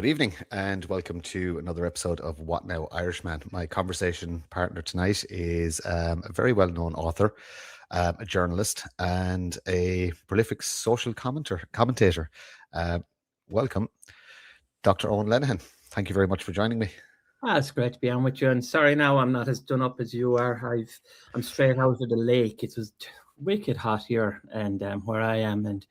Good evening and welcome to another episode of What Now, Irishman. My conversation partner tonight is a very well-known author, a journalist and a prolific social commentator. Welcome, Dr. Eoin Lenihan. Thank you very much for joining me. It's great to be on with you. And sorry now I'm not as done up as you are. I'm straight out of the lake. It was wicked hot here and where I am, and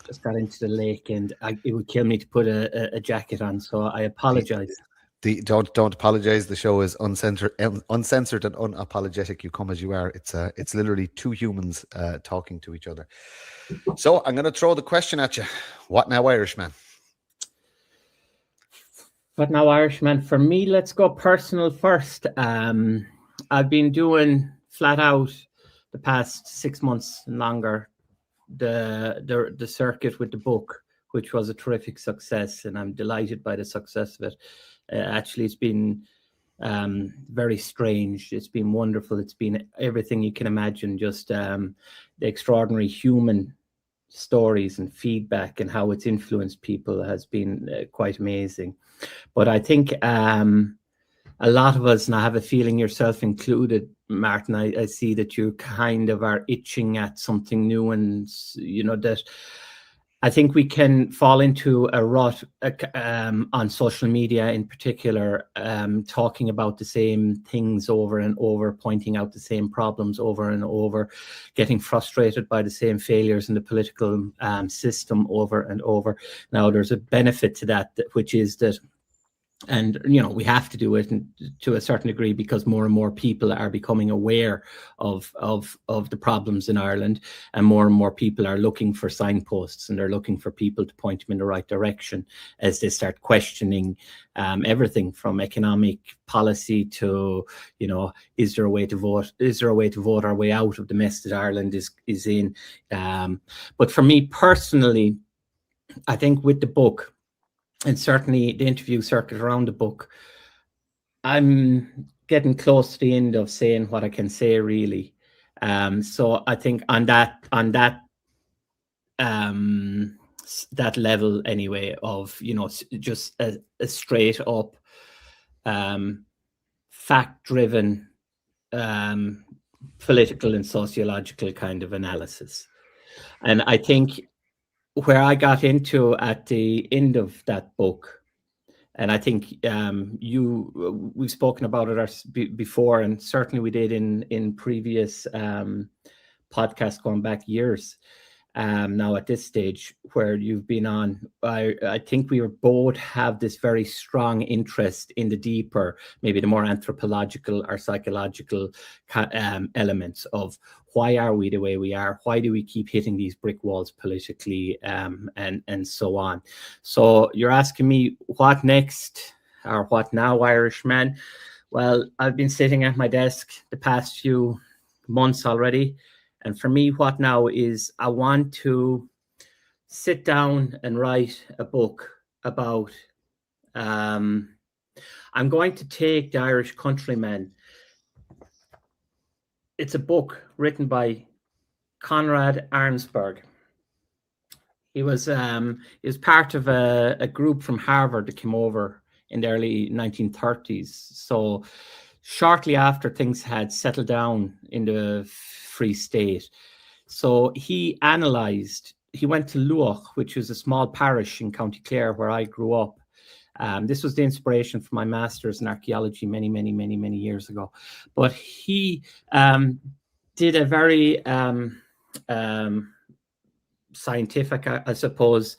just got into the lake, and it would kill me to put a jacket on. So I apologize. Don't apologize. The show is uncensored and unapologetic. You come as you are. It's literally two humans talking to each other. So I'm going to throw the question at you. What now, Irishman? What now, Irishman? For me, let's go personal first. I've been doing flat out the past 6 months and longer the circuit with the book, which was a terrific success, and I'm delighted by the success of it. Actually, it's been very strange. It's been wonderful. It's been everything you can imagine. Just the extraordinary human stories and feedback and how it's influenced people has been quite amazing. But I think a lot of us, and I have a feeling yourself included, Martin, I see that you kind of are itching at something new, and that I think we can fall into a rut on social media in particular, talking about the same things over and over, pointing out the same problems over and over, getting frustrated by the same failures in the political system over and over. Now, there's a benefit to that, which is that, and we have to do it to a certain degree because more and more people are becoming aware of the problems in Ireland, and more people are looking for signposts, and they're looking for people to point them in the right direction as they start questioning everything from economic policy to is there a way to vote? Is there a way to vote our way out of the mess that Ireland is in? But for me personally, I think with the book, and certainly the interview circuit around the book, I'm getting close to the end of saying what I can say, really. So I think on that level anyway, of just a straight up fact-driven political and sociological kind of analysis. And I think where I got into at the end of that book, and I think we've spoken about it before, and certainly we did in previous podcasts going back years. Now at this stage where you've been on, I think we both have this very strong interest in the deeper, maybe the more anthropological or psychological elements of why are we the way we are? Why do we keep hitting these brick walls politically, and so on? So you're asking me what next, or what now, Irishman? Well, I've been sitting at my desk the past few months already. And for me, what now is I want to sit down and write a book about, I'm going to take the Irish Countryman. It's a book written by Conrad Arnsberg. He was part of a group from Harvard that came over in the early 1930s. So shortly after things had settled down in the Free State. So he went to Luach, which was a small parish in County Clare where I grew up. This was the inspiration for my master's in archaeology many years ago. But he did a very scientific, I suppose,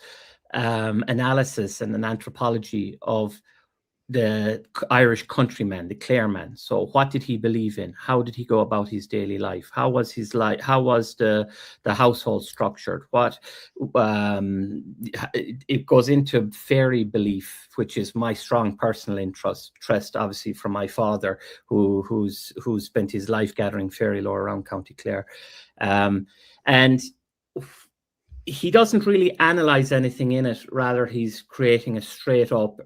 analysis and an anthropology of the Irish countryman, the Clareman. So what did he believe in? How did he go about his daily life? How was his life? How was the household structured? It goes into fairy belief, which is my strong personal interest, obviously from my father, who spent his life gathering fairy lore around County Clare. And he doesn't really analyze anything in it. Rather, he's creating a straight up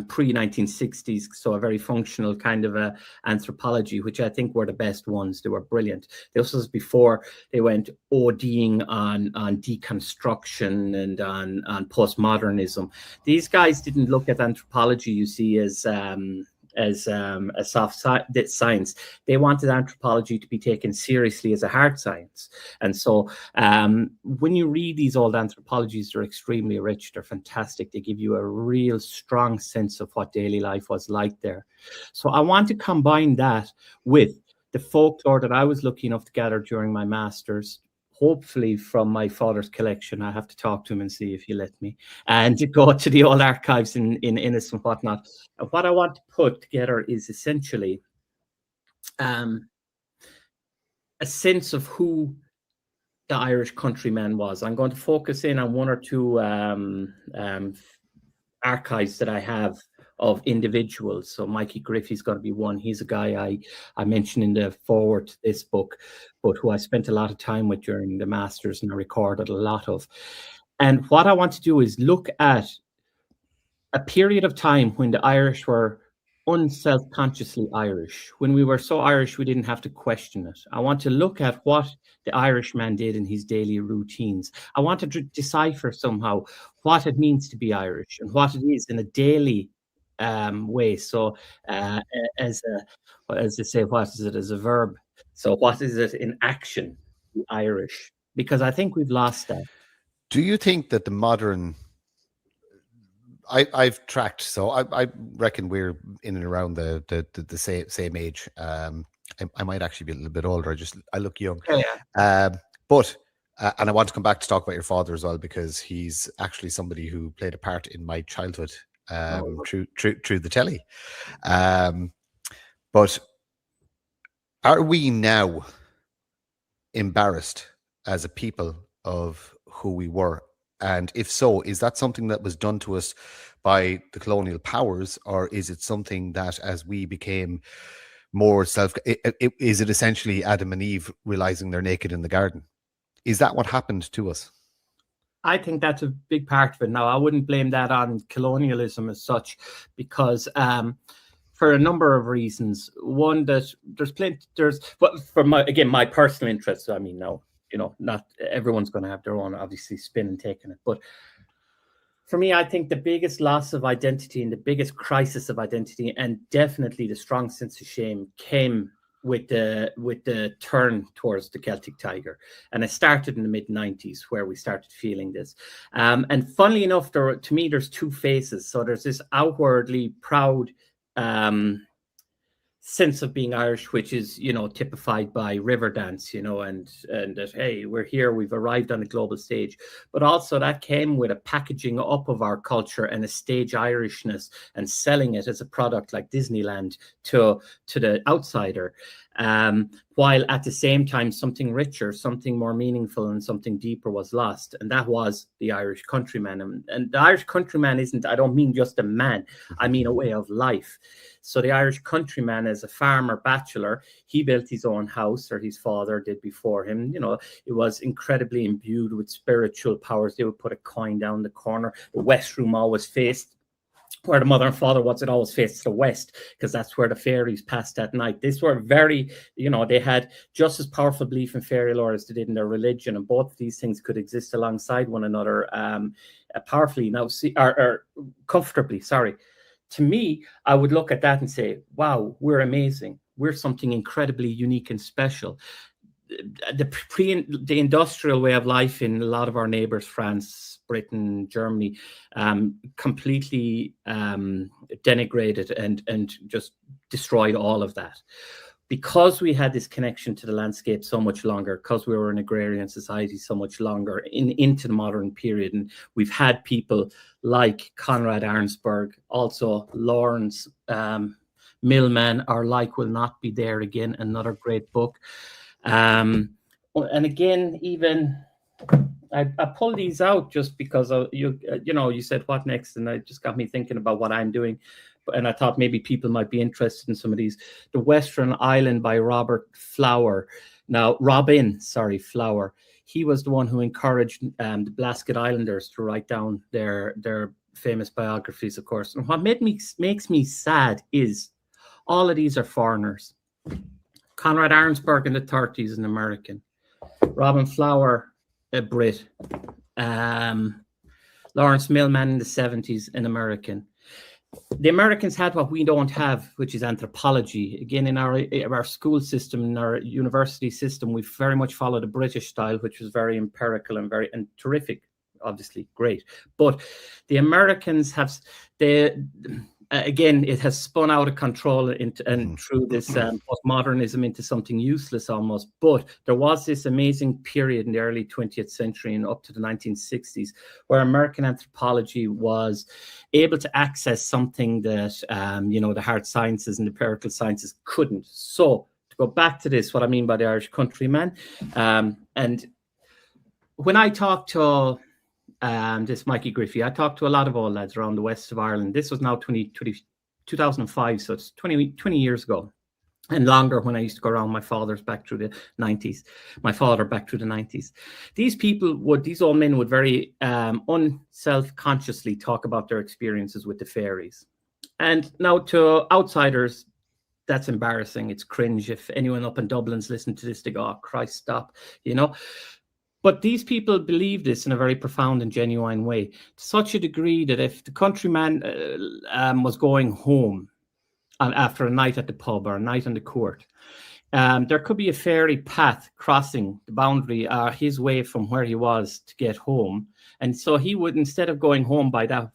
pre-1960s, so a very functional kind of a anthropology, which I think were the best ones. They were brilliant. This was before they went ODing on deconstruction and on postmodernism. These guys didn't look at anthropology, you see, as a soft science. They wanted anthropology to be taken seriously as a hard science. And so when you read these old anthropologies, they're extremely rich. They're fantastic. They give you a real strong sense of what daily life was like there. So I want to combine that with the folklore that I was lucky enough to gather during my master's, hopefully from my father's collection. I have to talk to him and see if he let me, and to go to the old archives in Innis and whatnot. And what I want to put together is essentially a sense of who the Irish countryman was. I'm going to focus in on one or two archives that I have of individuals. So Mikey Griffey's going to be one. He's a guy I mentioned in the foreword to this book, but who I spent a lot of time with during the masters and I recorded a lot of. And what I want to do is look at a period of time when the Irish were unself-consciously Irish, when we were so Irish we didn't have to question it. I want to look at what the Irishman did in his daily routines. I want to decipher somehow what it means to be Irish and what it is in a daily way. So as they say, what is it as a verb? So what is it in action, Irish? Because I think we've lost that. Do you think that the modern... I've tracked, so I reckon we're in and around the same age. I might actually be a little bit older. I look young. But and I want to come back to talk about your father as well, because he's actually somebody who played a part in my childhood through the telly. But are we now embarrassed as a people of who we were? And if so, is that something that was done to us by the colonial powers, or is it something that as we became more is it essentially Adam and Eve realizing they're naked in the garden? Is that what happened to us? I think that's a big part of it. Now, I wouldn't blame that on colonialism as such, because for a number of reasons. One, that but for my personal interest, I mean, no, not everyone's going to have their own, obviously, spin and take on it. But for me, I think the biggest loss of identity and the biggest crisis of identity, and definitely the strong sense of shame, came with the turn towards the Celtic Tiger. And it started in the mid-90s where we started feeling this. And funnily enough, to me, there's two faces. So there's this outwardly proud sense of being Irish, which is, typified by Riverdance, and that, hey, we're here, we've arrived on a global stage. But also that came with a packaging up of our culture and a stage Irishness, and selling it as a product like Disneyland to the outsider. While at the same time, something richer, something more meaningful, and something deeper was lost. And that was the Irish countryman. And the Irish countryman isn't, I don't mean just a man, I mean a way of life. So the Irish countryman, as a farmer bachelor, he built his own house, or his father did before him. It was incredibly imbued with spiritual powers. They would put a coin down the corner. The West Room always faced where the mother and father was. It always faced to the west, because that's where the fairies passed at night. These were very, they had just as powerful belief in fairy lore as they did in their religion, and both of these things could exist alongside one another powerfully, or comfortably, sorry. To me, I would look at that and say, wow, we're amazing. We're something incredibly unique and special. The industrial way of life in a lot of our neighbors, France, Britain, Germany, completely denigrated and just destroyed all of that. Because we had this connection to the landscape so much longer, because we were an agrarian society so much longer into the modern period, and we've had people like Conrad Arnsberg, also Lawrence Millman, Our Like Will Not Be There Again, another great book. And again, even I pull these out just because you said what next, and it just got me thinking about what I'm doing. And I thought maybe people might be interested in some of these. The Western Island by Robin Flower. He was the one who encouraged the Blasket Islanders to write down their famous biographies, of course. And what makes me sad is all of these are foreigners. Conrad Arnsberg in the 30s, an American. Robin Flower, a Brit. Lawrence Millman in the 70s, an American. The Americans had what we don't have, which is anthropology. Again, in our school system, in our university system, we very much follow the British style, which was very empirical and terrific, obviously great. But the Americans have again, it has spun out of control through this postmodernism into something useless almost. But there was this amazing period in the early 20th century and up to the 1960s where American anthropology was able to access something that, the hard sciences and empirical sciences couldn't. So to go back to this, what I mean by the Irish countryman, and when I talk to this Mikey Griffey, I talked to a lot of old lads around the west of Ireland. This was now 2005, so it's 20 years ago and longer when I used to go around my father back through the 90s. These old men would very unself-consciously talk about their experiences with the fairies. And now to outsiders, that's embarrassing. It's cringe. If anyone up in Dublin's listening to this, they go, oh, Christ, stop, But these people believe this in a very profound and genuine way, to such a degree that if the countryman was going home after a night at the pub or a night on the court, there could be a fairy path crossing the boundary his way from where he was to get home. And so he would, instead of going home by that,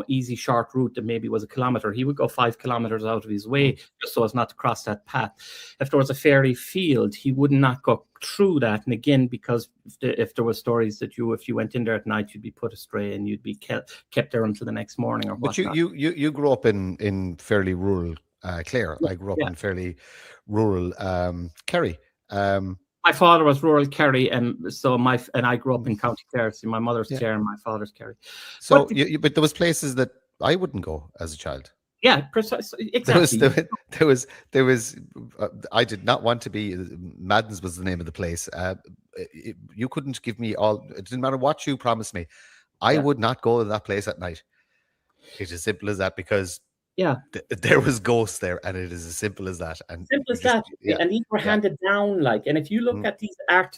easy short route that maybe was a kilometre, he would go 5 kilometres out of his way just so as not to cross that path. If there was a fairy field, he would not go through that. And again, because if there were stories that if you went in there at night, you'd be put astray and you'd be kept there until the next morning or whatnot. But you grew up in fairly rural Clare. I grew up in fairly rural Kerry. My father was rural Kerry, and I grew up in County Clare. So my mother's Clare and my father's Kerry. So, but there was places that I wouldn't go as a child. Yeah, precisely. Exactly. There was. I did not want to be. Madden's was the name of the place. You couldn't give me all. It didn't matter what you promised me. I would not go to that place at night. It's as simple as that, because there was ghosts there, and it is as simple as that. And and these were handed down, and if you look at these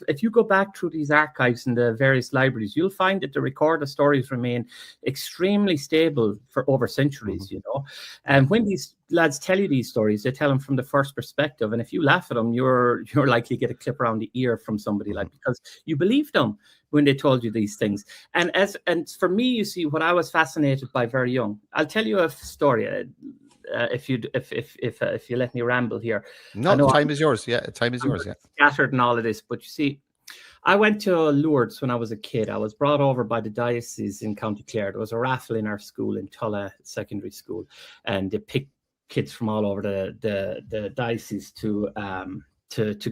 if you go back through these archives in the various libraries, you'll find that the recorded stories remain extremely stable for over centuries. And when these lads tell you these stories, they tell them from the first perspective, and if you laugh at them, you're likely to get a clip around the ear from somebody, because you believed them when they told you these things. And for me, you see, what I was fascinated by very young. I'll tell you a story. If you let me ramble here. No, time is yours. Yeah, time is yours. Yeah. Scattered and all of this, but you see, I went to Lourdes when I was a kid. I was brought over by the diocese in County Clare. There was a raffle in our school, in Tulla Secondary School, and they picked kids from all over the diocese to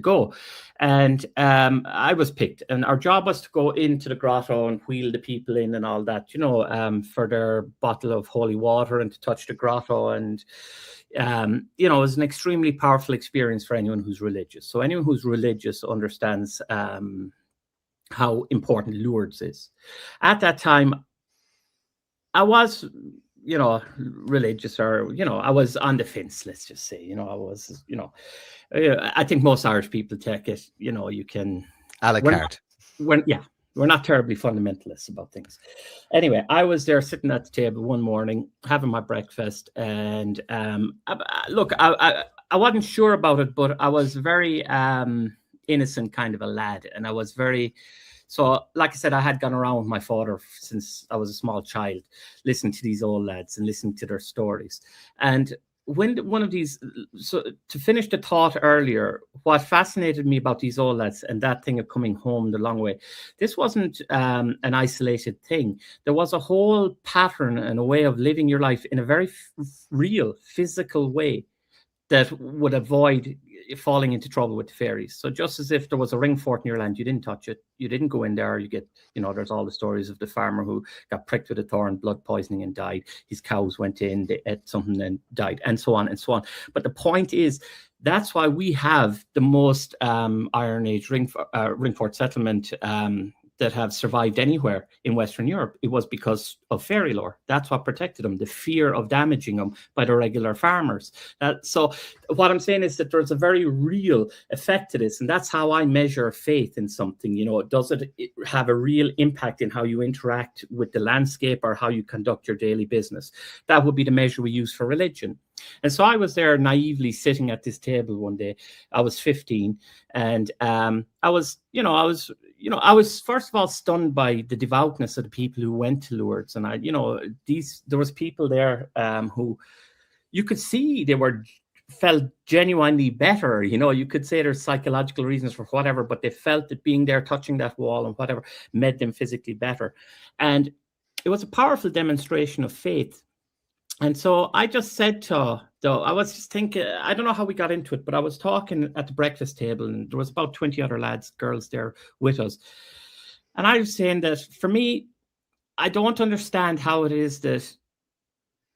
go, and I was picked, and our job was to go into the grotto and wheel the people in and all that, for their bottle of holy water and to touch the grotto, and it was an extremely powerful experience for anyone who's religious. So anyone who's religious understands how important Lourdes is. At that time, I was religious, or I was on the fence, let's just say. I was, I think most Irish people take it, you can a la carte. We're not terribly fundamentalists about things. Anyway, I was there sitting at the table one morning having my breakfast, and I wasn't sure about it, but I was very innocent kind of a lad, and I was very. So, like I said, I had gone around with my father since I was a small child, listening to these old lads and listening to their stories. And when one of these, so to finish the thought earlier, what fascinated me about these old lads and that thing of coming home the long way, this wasn't an isolated thing. There was a whole pattern and a way of living your life in a very real, physical way that would avoid falling into trouble with the fairies. So just as if there was a ring fort in your land, you didn't touch it, you didn't go in there, you get, there's all the stories of the farmer who got pricked with a thorn, blood poisoning, and died. His cows went in, they ate something and died, and so on and so on. But the point is, that's why we have the most Iron Age ring fort settlement that have survived anywhere in Western Europe, it was because of fairy lore. That's what protected them, the fear of damaging them by the regular farmers. So what I'm saying is that there's a very real effect to this, and that's how I measure faith in something. Does it have a real impact in how you interact with the landscape or how you conduct your daily business? That would be the measure we use for religion. And so I was there naively sitting at this table one day. I was 15, and I was first of all stunned by the devoutness of the people who went to Lourdes. And there was people there who you could see felt genuinely better. You could say there's psychological reasons for whatever, but they felt that being there, touching that wall and whatever, made them physically better. And it was a powerful demonstration of faith. And so I just said I was just thinking, I don't know how we got into it, but I was talking at the breakfast table, and there was about 20 other girls there with us. And I was saying that for me, I don't understand how it is that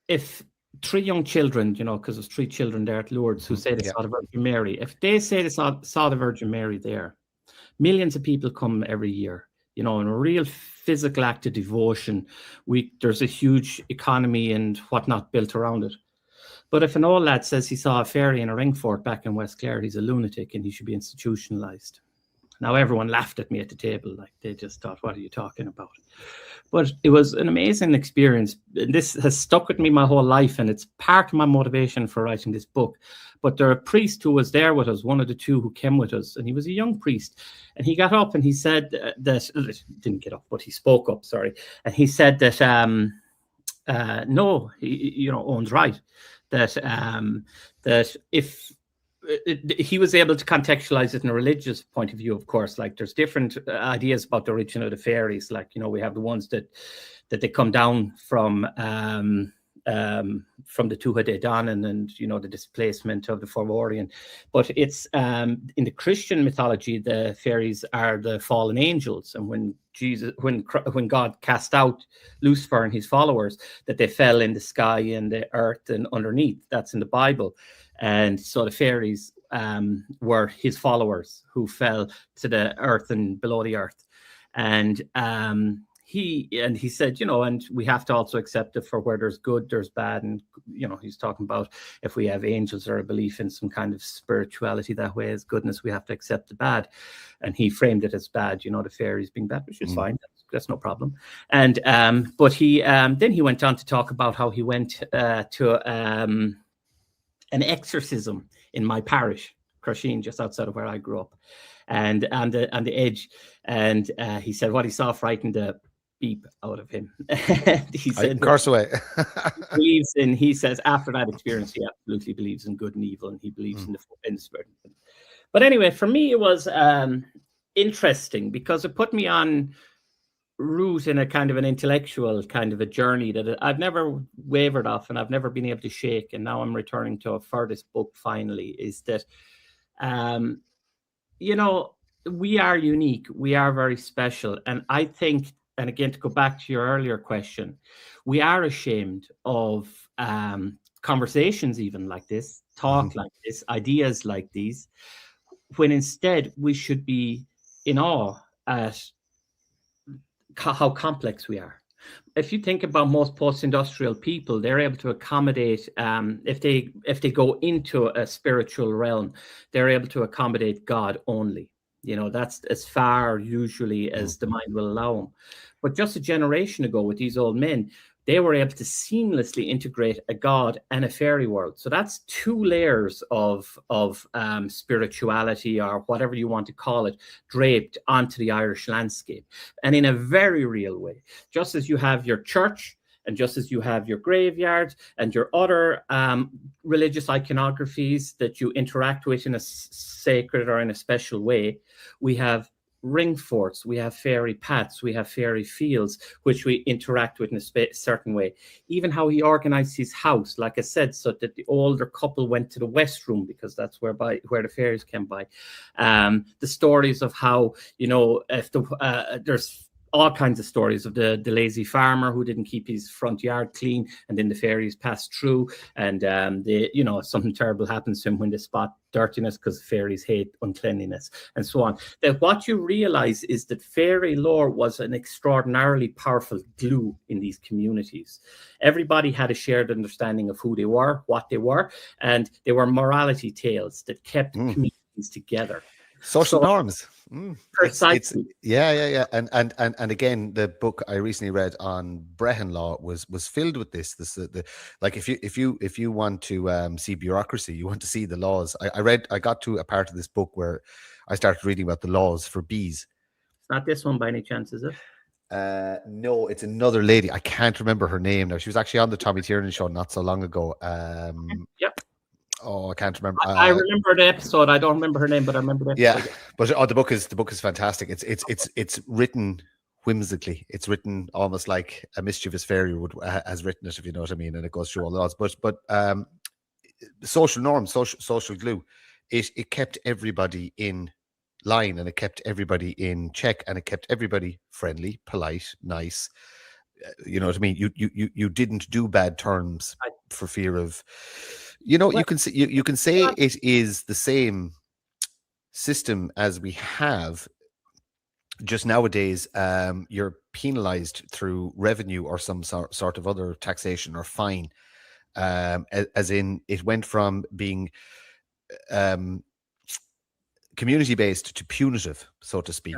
if 3 young children, because there's 3 children there at Lourdes who say they saw the Virgin Mary, if they say they saw the Virgin Mary there, millions of people come every year. In a real physical act of devotion. There's a huge economy and whatnot built around it. But if an old lad says he saw a fairy in a ring fort back in West Clare, he's a lunatic and he should be institutionalized. Now, everyone laughed at me at the table. Like, they just thought, what are you talking about? But it was an amazing experience. This has stuck with me my whole life, and it's part of my motivation for writing this book. But there a priest who was there with us, one of the 2 who came with us, and he was a young priest. And he got up and he said didn't get up, but he spoke up, sorry. And he said that, no, Owen's right. That if he was able to contextualize it in a religious point of view, of course, like there's different ideas about the origin of the fairies. Like, we have the ones that they come down from the Tuatha Dé Danann and, the displacement of the Fomorian. But it's in the Christian mythology, the fairies are the fallen angels. And when God cast out Lucifer and his followers, that they fell in the sky and the earth and underneath. That's in the Bible. And so the fairies were his followers who fell to the earth and below the earth. And he said, and we have to also accept it for where there's good, there's bad. And, he's talking about if we have angels or a belief in some kind of spirituality that way as goodness, we have to accept the bad. And he framed it as bad, the fairies being bad, which is fine. That's no problem. And but he then he went on to talk about how he went to an exorcism in my parish, Crusheen, just outside of where I grew up, and on the edge. And he said what he saw frightened the beep out of him. He said, course away. He says after that experience, he absolutely believes in good and evil, and he believes in the spirit. But anyway, for me, it was interesting because it put me on route in a kind of an intellectual kind of a journey that I've never wavered off and I've never been able to shake. And now I'm returning to a furthest book finally, is that, we are unique. We are very special. And I think, and again, to go back to your earlier question, we are ashamed of conversations even like this, talk like this, ideas like these, when instead we should be in awe at how complex we are. If you think about most post-industrial people, they're able to accommodate, if they go into a spiritual realm, they're able to accommodate God only. That's as far usually as the mind will allow them. But just a generation ago with these old men, they were able to seamlessly integrate a god and a fairy world. So that's 2 layers of spirituality, or whatever you want to call it, draped onto the Irish landscape. And in a very real way, just as you have your church, and just as you have your graveyard and your other religious iconographies that you interact with in a sacred or in a special way, we have ring forts, we have fairy paths, we have fairy fields, which we interact with in a certain way. Even how he organized his house, like I said, so that the older couple went to the west room because that's where the fairies came by. The stories of how, if there's all kinds of stories of the lazy farmer who didn't keep his front yard clean, and then the fairies passed through, and something terrible happens to him when they spot dirtiness, because fairies hate uncleanliness, and so on. That what you realize is that fairy lore was an extraordinarily powerful glue in these communities. Everybody had a shared understanding of who they were, what they were, and they were morality tales that kept communities together. Social norms. Precisely. Yeah. And again, the book I recently read on Brehon law was filled with this. Like if you want to see bureaucracy, you want to see the laws. I got to a part of this book where I started reading about the laws for bees. It's not this one by any chance, is it? No, it's another lady. I can't remember her name now. She was actually on the Tommy Tiernan show not so long ago. Yep. Oh, I can't remember. I remember the episode. I don't remember her name, but I remember the episode. Yeah, but the book is fantastic. It's written whimsically. It's written almost like a mischievous fairy would has written it, if you know what I mean. And it goes through all the laws. But social norms, social glue, it kept everybody in line, and it kept everybody in check, and it kept everybody friendly, polite, nice. You know what I mean? You didn't do bad terms for fear of. You can say it is the same system as we have. Just nowadays, you're penalized through revenue or some sort of other taxation or fine. As in, it went from being community-based to punitive, so to speak,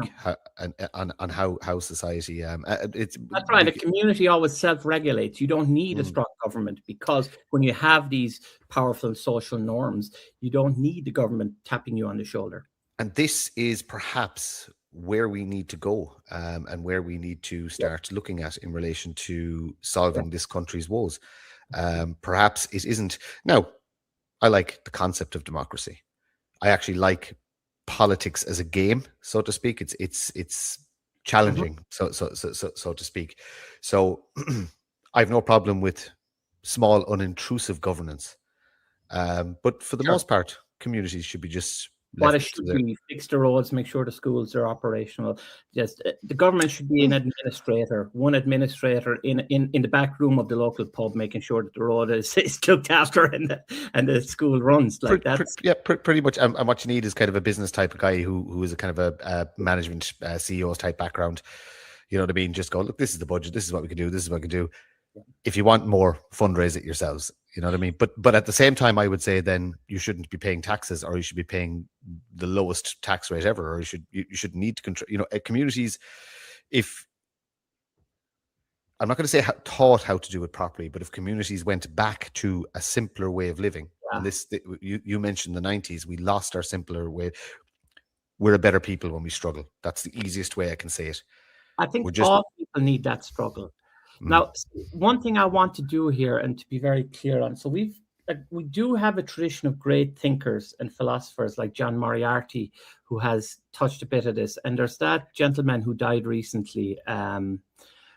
on how society. That's right. A community always self-regulates. You don't need a strong government, because when you have these powerful social norms, you don't need the government tapping you on the shoulder. And this is perhaps where we need to go, and where we need to start looking at in relation to solving this country's woes. Perhaps it isn't. Now, I like the concept of democracy. I actually like politics as a game, so to speak. It's challenging, so to speak. So I have no problem with small, unintrusive governance. But for the most part, communities should be just what it should be: fix the roads, make sure the schools are operational. Just the government should be an administrator, one administrator in the back room of the local pub, making sure that the road is looked after and the school runs. Like that. Pretty much. And what you need is kind of a business type of guy who is a kind of a management CEO's type background. You know what I mean? Just go, look, this is the budget. This is what we can do. This is what we can do. If you want more, fundraise it yourselves. You know what I mean? But at the same time, I would say then you shouldn't be paying taxes, or you should be paying the lowest tax rate ever, or you should need to control. Communities. If I'm not going to say taught how to do it properly, but if communities went back to a simpler way of living, and this you mentioned the 90s, we lost our simpler way. We're a better people when we struggle. That's the easiest way I can say it. I think all people need that struggle. Now, one thing I want to do here, and to be very clear on, so we do have a tradition of great thinkers and philosophers like John Moriarty, who has touched a bit of this. And there's that gentleman who died recently,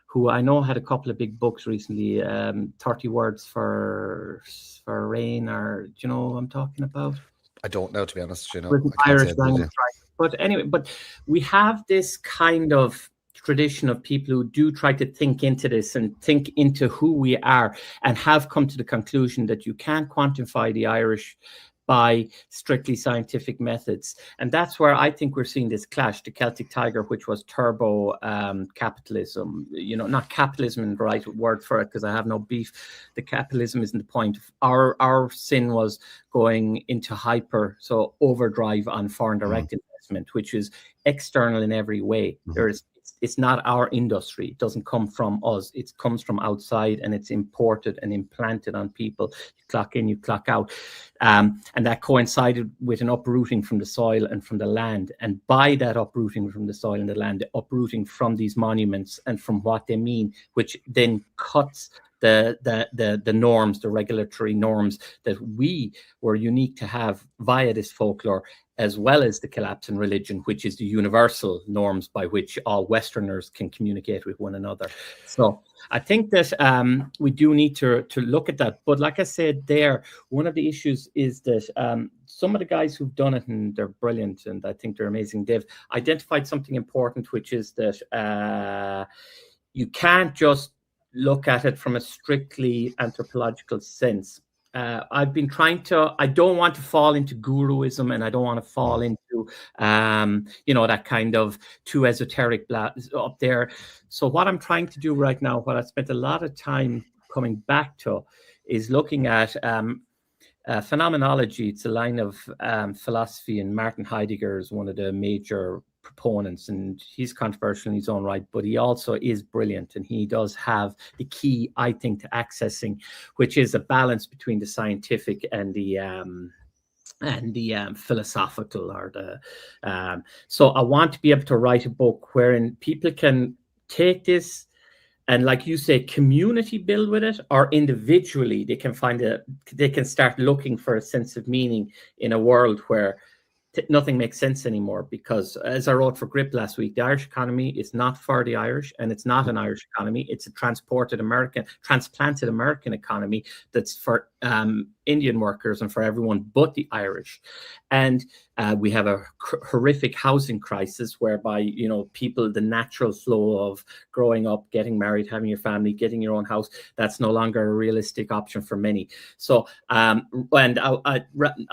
who I know had a couple of big books recently, 30 Words for Rain, or do you know who I'm talking about? I don't know, to be honest. Irish language. But anyway, but we have this kind of tradition of people who do try to think into this and think into who we are, and have come to the conclusion that you can't quantify the Irish by strictly scientific methods. And that's where I think we're seeing this clash. The Celtic Tiger, which was turbo capitalism, not capitalism in the right word for it, because I have no beef. The capitalism isn't the point. Our sin was going into overdrive on foreign direct investment, which is external in every way. It's not our industry. It doesn't come from us. It comes from outside, and it's imported and implanted on people. You clock in, you clock out. And that coincided with an uprooting from the soil and from the land. And by that uprooting from the soil and the land, the uprooting from these monuments and from what they mean, which then cuts the norms, the regulatory norms that we were unique to have via this folklore, as well as the collapse in religion, which is the universal norms by which all Westerners can communicate with one another. So I think that we do need to look at that. But like I said there, one of the issues is that some of the guys who've done it, and they're brilliant, and I think they're amazing, they've identified something important, which is that you can't just look at it from a strictly anthropological sense. I've been trying to, I don't want to fall into guruism, and I don't want to fall into, that kind of too esoteric up there. So what I'm trying to do right now, what I spent a lot of time coming back to, is looking at phenomenology. It's a line of philosophy, and Martin Heidegger is one of the major proponents, and he's controversial in his own right, but he also is brilliant, and he does have the key, I think, to accessing, which is a balance between the scientific and the philosophical, or the so I want to be able to write a book wherein people can take this and, like you say, community build with it, or individually they can start looking for a sense of meaning in a world where nothing makes sense anymore. Because, as I wrote for Grip last week, the Irish economy is not for the Irish, and it's not an Irish economy. It's a transplanted American economy that's for Indian workers and for everyone but the Irish. And we have a horrific housing crisis whereby, people, the natural flow of growing up, getting married, having your family, getting your own house, that's no longer a realistic option for many. So, and I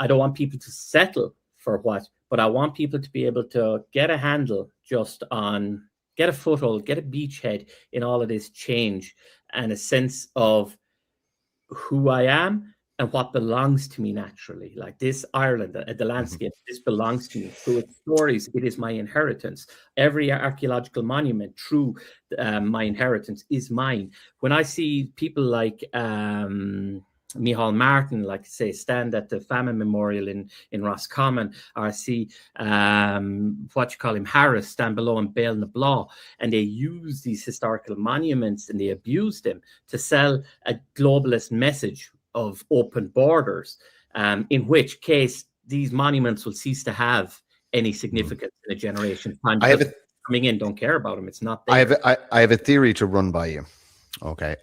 don't want people to settle for what, but I want people to be able to get a handle get a foothold, get a beachhead in all of this change, and a sense of who I am and what belongs to me naturally. Like this Ireland, the landscape, this belongs to me. Through its stories, it is my inheritance. Every archaeological monument, through my inheritance, is mine. When I see people like Micheál Martin, like say, stand at the famine memorial in Roscommon, or I see Harris stand below and Béal na Blá, and they use these historical monuments and they abuse them to sell a globalist message of open borders, in which case these monuments will cease to have any significance in a generation. Coming in don't care about them. It's not there. I have a theory to run by you. Okay.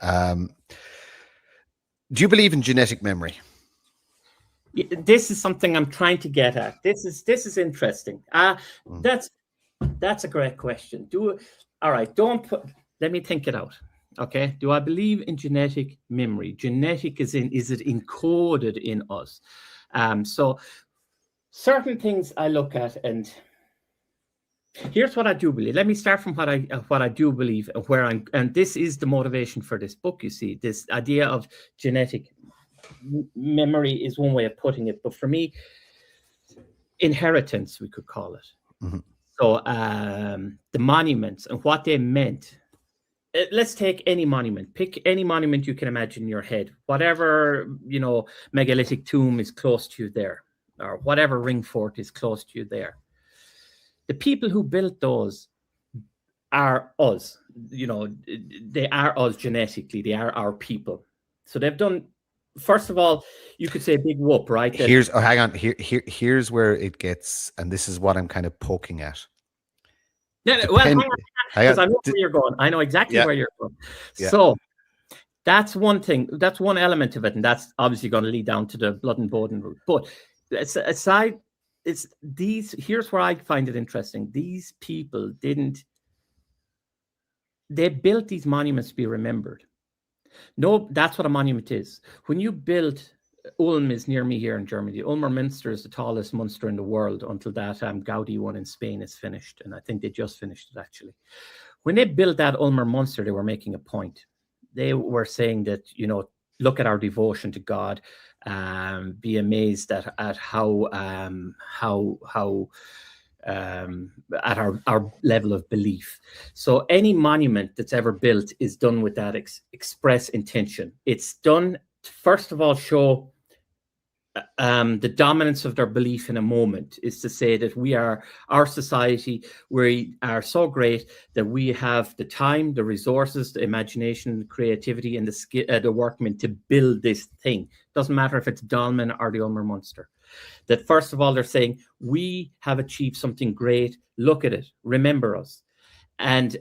Do you believe in genetic memory? This is something I'm trying to get at. This is interesting. That's a great question. Let me think it out. Okay. Do I believe in genetic memory? Genetic is it encoded in us? So certain things I look at, and here's what I do believe. Let me start from what I do believe, and this is the motivation for this book. You see, this idea of genetic memory is one way of putting it, but for me, inheritance, we could call it. Mm-hmm. So the monuments and what they meant. Let's take any monument. Pick any monument you can imagine in your head. Whatever megalithic tomb is close to you there, or whatever ring fort is close to you there. The people who built those are us. They are us genetically. They are our people. So they've done. First of all, you could say a big whoop, right? Hang on. Here's where it gets, and this is what I'm kind of poking at. Yeah. Well, hang on, because I know where you're going. I know exactly where you're going. Yeah. So that's one thing. That's one element of it, and that's obviously going to lead down to the blood and Boden route. But aside. Here's where I find it interesting. These people they built these monuments to be remembered. No, that's what a monument is. When you build, Ulm is near me here in Germany. Ulmer Minster is the tallest Munster in the world until that Gaudi one in Spain is finished. And I think they just finished it, actually. When they built that Ulmer Munster, they were making a point. They were saying that, look at our devotion to God. Be amazed at how at our level of belief. So any monument that's ever built is done with that express intention. It's done, first of all, show the dominance of their belief in a moment is to say that our society, we are so great that we have the time, the resources, the imagination, the creativity, and the workmen to build this thing. Doesn't matter if it's Dolmen or the Ulmer Munster. That first of all, they're saying, we have achieved something great. Look at it. Remember us. And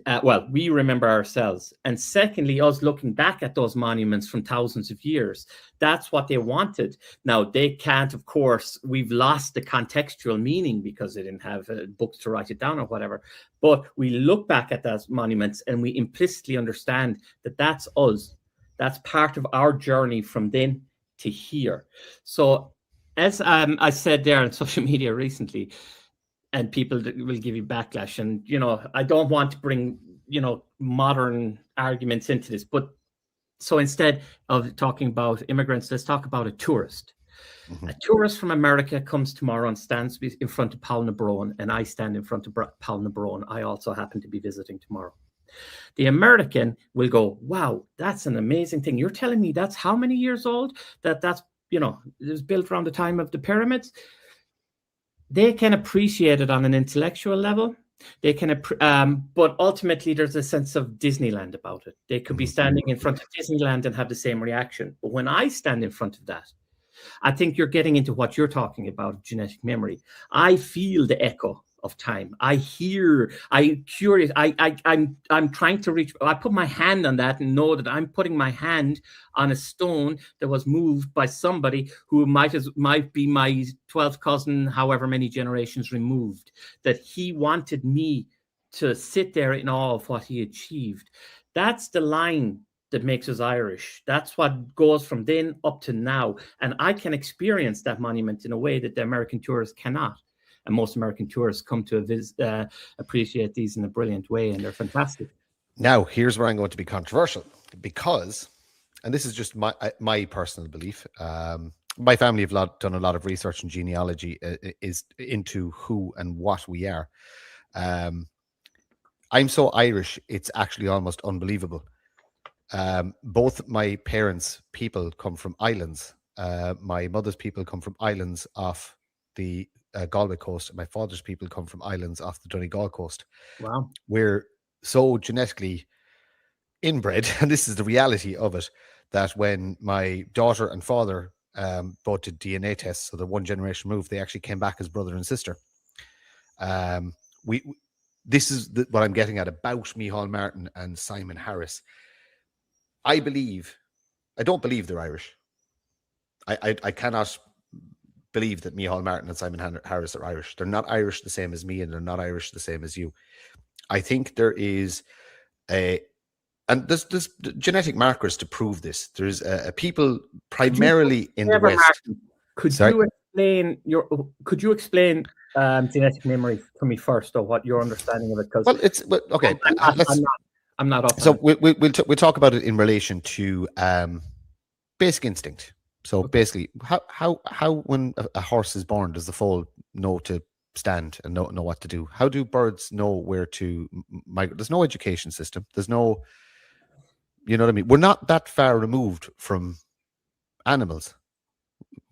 we remember ourselves. And secondly, us looking back at those monuments from thousands of years, that's what they wanted. Now, they can't, of course, we've lost the contextual meaning because they didn't have books to write it down or whatever. But we look back at those monuments and we implicitly understand that that's us. That's part of our journey from then to here. So as I said there on social media recently, and people will give you backlash. And, I don't want to bring, modern arguments into this. But so instead of talking about immigrants, let's talk about a tourist. Mm-hmm. A tourist from America comes tomorrow and stands in front of Paul na Bróin, and I stand in front of Paul na Bróin. I also happen to be visiting tomorrow. The American will go, wow, that's an amazing thing. You're telling me that's how many years old? That's, it was built around the time of the pyramids. They can appreciate it on an intellectual level. They can, but ultimately there's a sense of Disneyland about it. They could be standing in front of Disneyland and have the same reaction. But when I stand in front of that, I think you're getting into what you're talking about, genetic memory. I feel the echo of time. I'm curious. I'm trying to reach. I put my hand on that and know that I'm putting my hand on a stone that was moved by somebody who might be my 12th cousin, however many generations removed. That he wanted me to sit there in awe of what he achieved. That's the line that makes us Irish. That's what goes from then up to now. And I can experience that monument in a way that the American tourists cannot. And most American tourists come to appreciate these in a brilliant way, and they're fantastic. Now, here's where I'm going to be controversial, because, and this is just my personal belief, my family have done a lot of research and genealogy is into who and what we are. I'm so Irish, it's actually almost unbelievable. Both my parents' people come from islands. My mother's people come from islands off the Galway coast. My father's people come from islands off the Donegal coast. Wow. We're so genetically inbred, and this is the reality of it, that when my daughter and father both did DNA tests, so they're one generation removed, they actually came back as brother and sister. This is what I'm getting at about Micheál Martin and Simon Harris. I don't believe they're Irish. I cannot believe that Micheál Martin and Simon Harris are Irish. They're not Irish the same as me, and they're not Irish the same as you. I think there is and there's genetic markers to prove this. There's people primarily in the West. Martin, could you explain genetic memory for me first, or what your understanding of it? Okay. I'm not up. So we'll talk about it in relation to basic instinct. So basically, how when a horse is born, does the foal know to stand and know what to do? How do birds know where to migrate? There's no education system. There's no, you know what I mean? We're not that far removed from animals.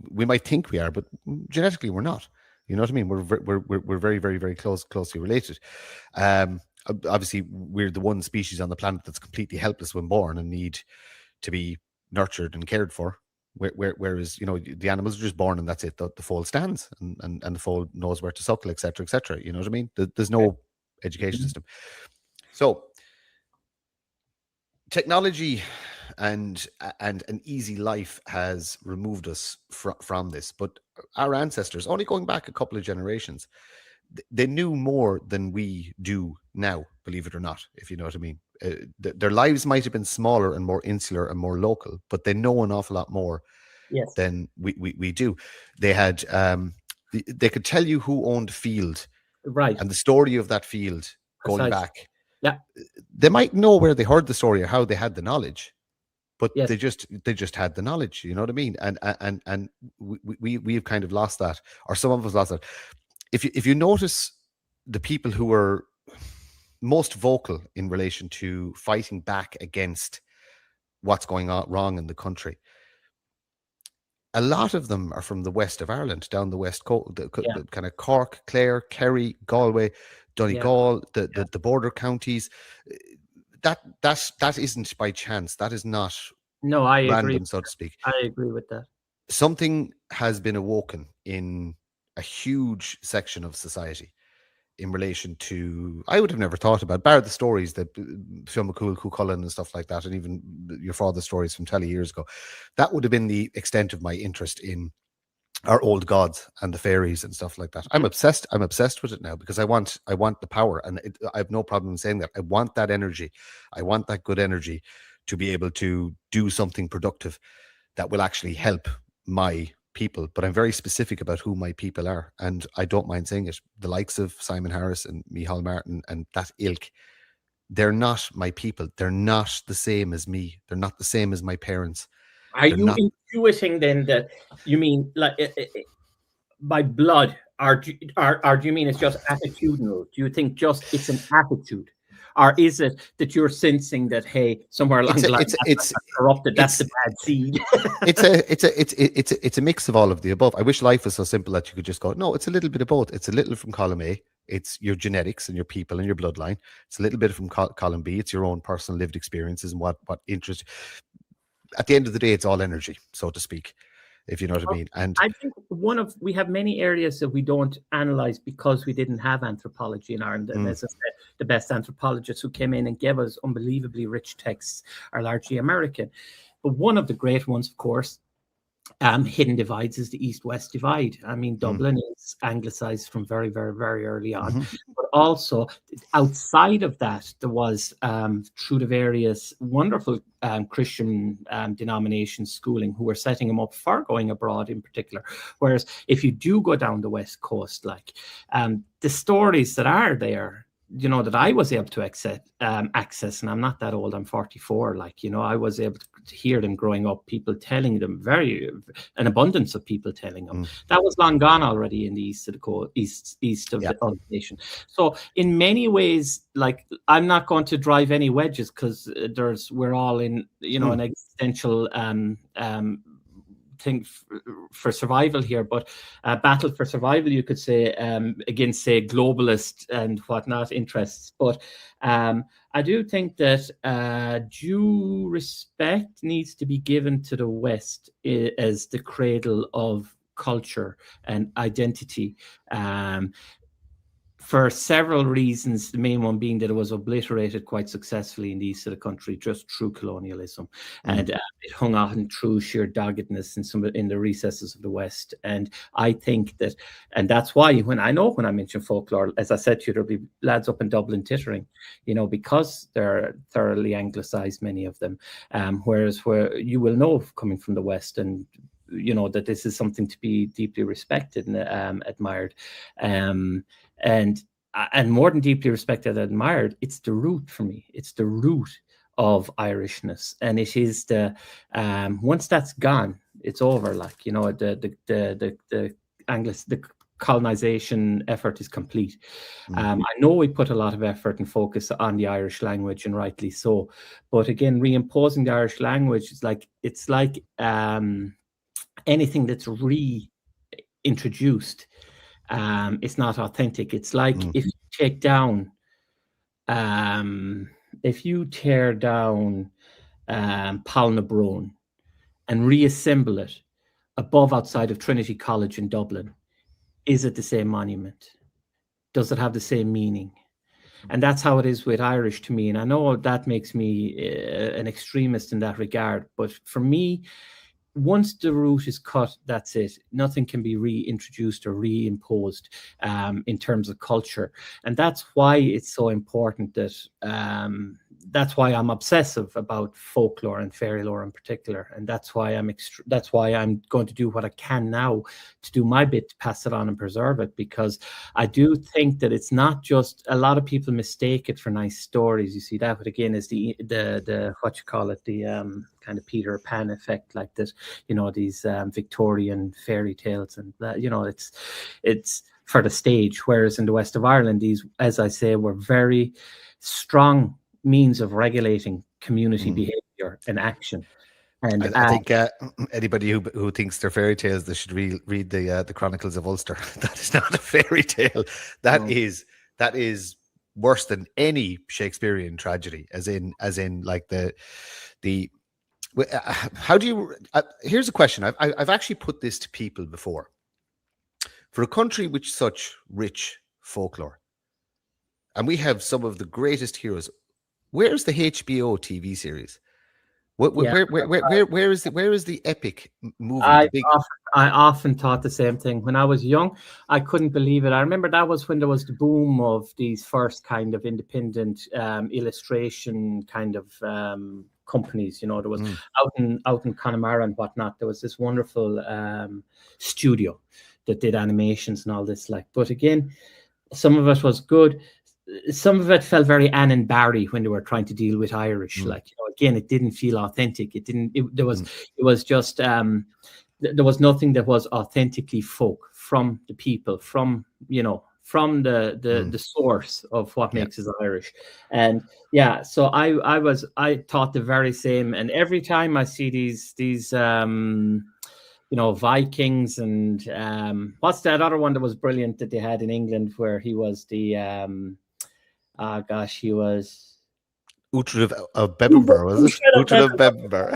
We might think we are, but genetically we're not. You know what I mean? We're very, very, very closely related. Obviously, we're the one species on the planet that's completely helpless when born and need to be nurtured and cared for. Whereas, the animals are just born and that's it. The foal stands and the foal knows where to suckle, etc., etc. You know what I mean? There's no education system. So technology and an easy life has removed us from this. But our ancestors, only going back a couple of generations, they knew more than we do now, believe it or not, if you know what I mean. Their lives might have been smaller and more insular and more local, but they know an awful lot more than we do. They had they could tell you who owned field, right, and the story of that field going back. Yeah, they might know where they heard the story or how they had the knowledge, but they just had the knowledge. You know what I mean? And we've kind of lost that, or some of us lost that. If you notice the people who were most vocal in relation to fighting back against what's going on wrong in the country, a lot of them are from the west of Ireland, down the west coast, Yeah, the kind of Cork, Clare, Kerry, Galway, yeah. Donegal, Yeah. the border counties. That isn't by chance. That is not No, I agree. random, so to speak. I agree with that. Something has been awoken in a huge section of society in relation to, I would have never thought about, bar the stories that Phil McCool, Cullen and stuff like that, and even your father's stories from 20 years ago. That would have been the extent of my interest in our old gods and the fairies and stuff like that. I'm obsessed. I'm obsessed with it now because I want the power, and I have no problem saying that. I want that energy. I want that good energy to be able to do something productive that will actually help my people. But I'm very specific about who my people are, and I don't mind saying it. The likes of Simon Harris and Micheál Martin and that ilk, they're not my people. They're not the same as me. They're not the same as my parents. Are They're you not. intuiting then that you mean like by blood, or do you mean it's just attitudinal? Do you think just it's an attitude, or is it that you're sensing that hey, somewhere along the line that's corrupted, that's the bad seed? It's a mix of all of the above. I wish life was so simple that you could just go, no, it's a little bit of both. It's a little from column A, it's your genetics and your people and your bloodline. It's a little bit from column B, it's your own personal lived experiences and what interest. At the end of the day, it's all energy, so to speak, if you know what I mean. And I think we have many areas that we don't analyze because we didn't have anthropology in Ireland. And as I said, the best anthropologists who came in and gave us unbelievably rich texts are largely American. But one of the great ones, of course, hidden divides is the East-West divide. I mean, Dublin is anglicized from very, very, very early on. But also, outside of that, there was, through the various wonderful Christian denominations schooling who were setting them up for going abroad in particular. Whereas if you do go down the West Coast, like the stories that are there, you know, that I was able to access, and I'm not that old, I'm 44, like, you know, I was able to hear them growing up, people telling them, an abundance of people telling them. That was long gone already in the east of the coast, east of the nation. So in many ways, like, I'm not going to drive any wedges because we're all in, you know, an existential thing for survival here, but battle for survival, you could say, against, say, globalist and whatnot interests. But I do think that due respect needs to be given to the West as the cradle of culture and identity. For several reasons, the main one being that it was obliterated quite successfully in the east of the country just through colonialism, and it hung on through sheer doggedness in the recesses of the West. And I think that, and that's why when I mention folklore, as I said to you, there'll be lads up in Dublin tittering, you know, because they're thoroughly anglicized, many of them. Whereas where you will know coming from the West, and you know that this is something to be deeply respected and admired. And more than deeply respected and admired, it's the root for me. It's the root of Irishness, and it is the once that's gone, it's over. Like, you know, the colonization effort is complete. I know we put a lot of effort and focus on the Irish language, and rightly so. But again, reimposing the Irish language is like anything that's reintroduced. It's not authentic. It's like if you tear down Paul and reassemble it outside of Trinity College in Dublin, is it the same monument? Does it have the same meaning? And that's how it is with Irish to me. And I know that makes me an extremist in that regard, but for me, once the root is cut, that's it. Nothing can be reintroduced or reimposed in terms of culture. And that's why it's so important that that's why I'm obsessive about folklore and fairy lore in particular. And that's why I'm going to do what I can now to do my bit to pass it on and preserve it, because I do think that it's not just, a lot of people mistake it for nice stories. You see that, but again, is the what you call it, the kind of Peter Pan effect, like this, you know, these Victorian fairy tales, and you know, it's for the stage. Whereas in the west of Ireland, these, as I say, were very strong means of regulating community behavior and action. And I think anybody who thinks they're fairy tales, they should read the Chronicles of Ulster. That is not a fairy tale. That is worse than any Shakespearean tragedy. As in like the how do you? Here's a question. I've actually put this to people before. For a country with such rich folklore, and we have some of the greatest heroes, where's the HBO TV series? Where is the epic movie? The big. I often thought the same thing. When I was young, I couldn't believe it. I remember that was when there was the boom of these first kind of independent illustration kind of companies. You know, there was out in Connemara and whatnot. There was this wonderful studio that did animations and all this. Like, but again, some of it was good. Some of it felt very Anne and Barry when they were trying to deal with Irish. Like, you know, again, it didn't feel authentic. It didn't. It was just. There was nothing that was authentically folk from the people, from from the source of what makes us Irish. And yeah, so I thought the very same. And every time I see these Vikings and what's that other one that was brilliant that they had in England where he was the he was Uhtred of Bebbanburg, was it? Uhtred of Bebbanburg.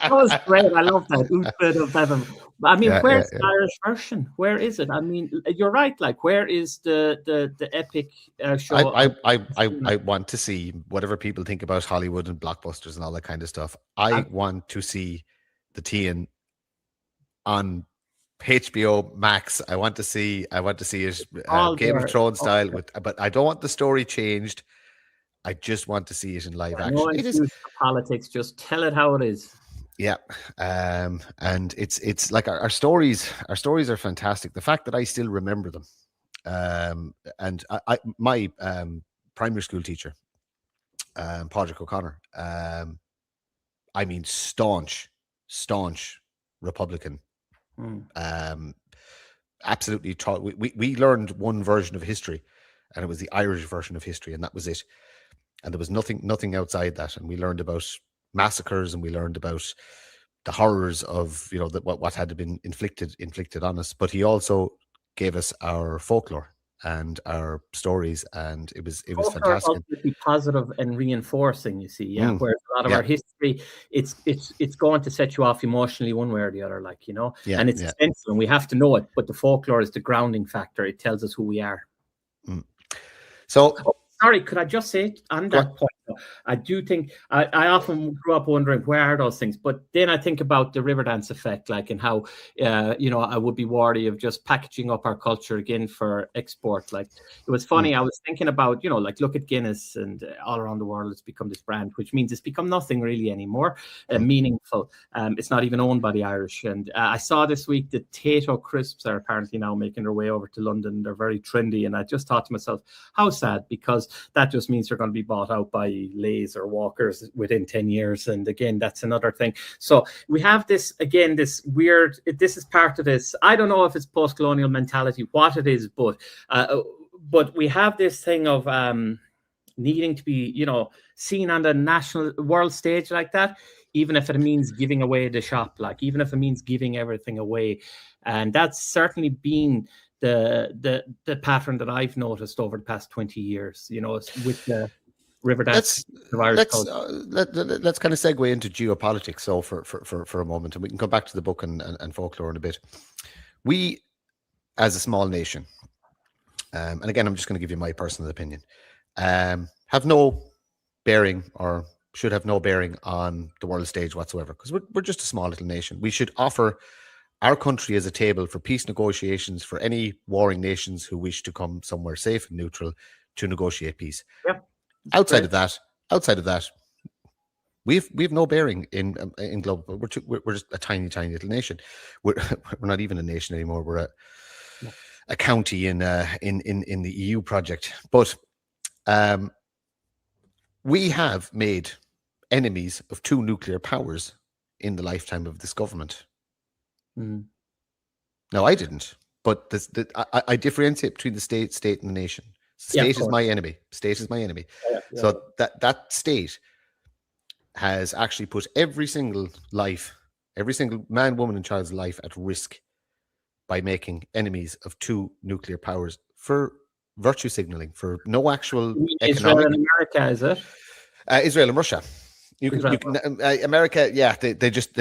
That was great. I love that. Uhtred of Bebbanburg. I mean, where's the Irish version? Where is it? I mean, you're right. Like, where is the epic show? I want to see whatever people think about Hollywood and blockbusters and all that kind of stuff. I want to see the Tian on HBO Max. I want to see it Game of Thrones style, but I don't want the story changed. I just want to see it in live action. It is politics. Just tell it how it is. Yeah, and it's like our stories. Our stories are fantastic. The fact that I still remember them, and my primary school teacher, Padraig O'Connor. I mean, staunch Republican. Absolutely taught. We learned one version of history, and it was the Irish version of history, and that was it. And there was nothing outside that. And we learned about massacres, and we learned about the horrors of what had been inflicted on us. But he also gave us our folklore and our stories, and it was fantastic. Be positive and reinforcing, you see, whereas a lot of our history, it's going to set you off emotionally one way or the other, like, and it's essential, and we have to know it. But the folklore is the grounding factor; it tells us who we are. So, sorry, could I just say on that point? I do think I often grew up wondering where are those things, but then I think about the Riverdance effect, like, and how I would be wary of just packaging up our culture again for export. Like, it was funny. I was thinking about like, look at Guinness, and all around the world it's become this brand, which means it's become nothing really anymore meaningful. It's not even owned by the Irish. And I saw this week that Tato crisps are apparently now making their way over to London. They're very trendy, and I just thought to myself, how sad, because that just means they're going to be bought out by Lay's or Walkers within 10 years. And again, that's another thing. So we have this weird, this is part of this. I don't know if it's post-colonial mentality, what it is, but we have this thing of needing to be, seen on the national world stage like that, even if it means giving away the shop, like, even if it means giving everything away. And that's certainly been the pattern that I've noticed over the past 20 years, with the Riverdance. Let's kind of segue into geopolitics. So for a moment, and we can come back to the book and folklore in a bit. We, as a small nation, and again, I'm just going to give you my personal opinion, have no bearing, or should have no bearing, on the world stage whatsoever, because we're just a small little nation. We should offer our country as a table for peace negotiations for any warring nations who wish to come somewhere safe and neutral to negotiate peace. Yep. Outside of that, we've no bearing in global. We're just a tiny little nation. We're not even a nation anymore. We're a county in the EU project. But we have made enemies of 2 nuclear powers in the lifetime of this government. No, I didn't. But I differentiate between the state and the nation. State is my enemy. State is my enemy. So that state has actually put every single life, every single man, woman, and child's life at risk by making enemies of two nuclear powers for virtue signaling, for no actual You mean Israel economic. and America, is it? Israel and Russia. Israel. America, yeah, they just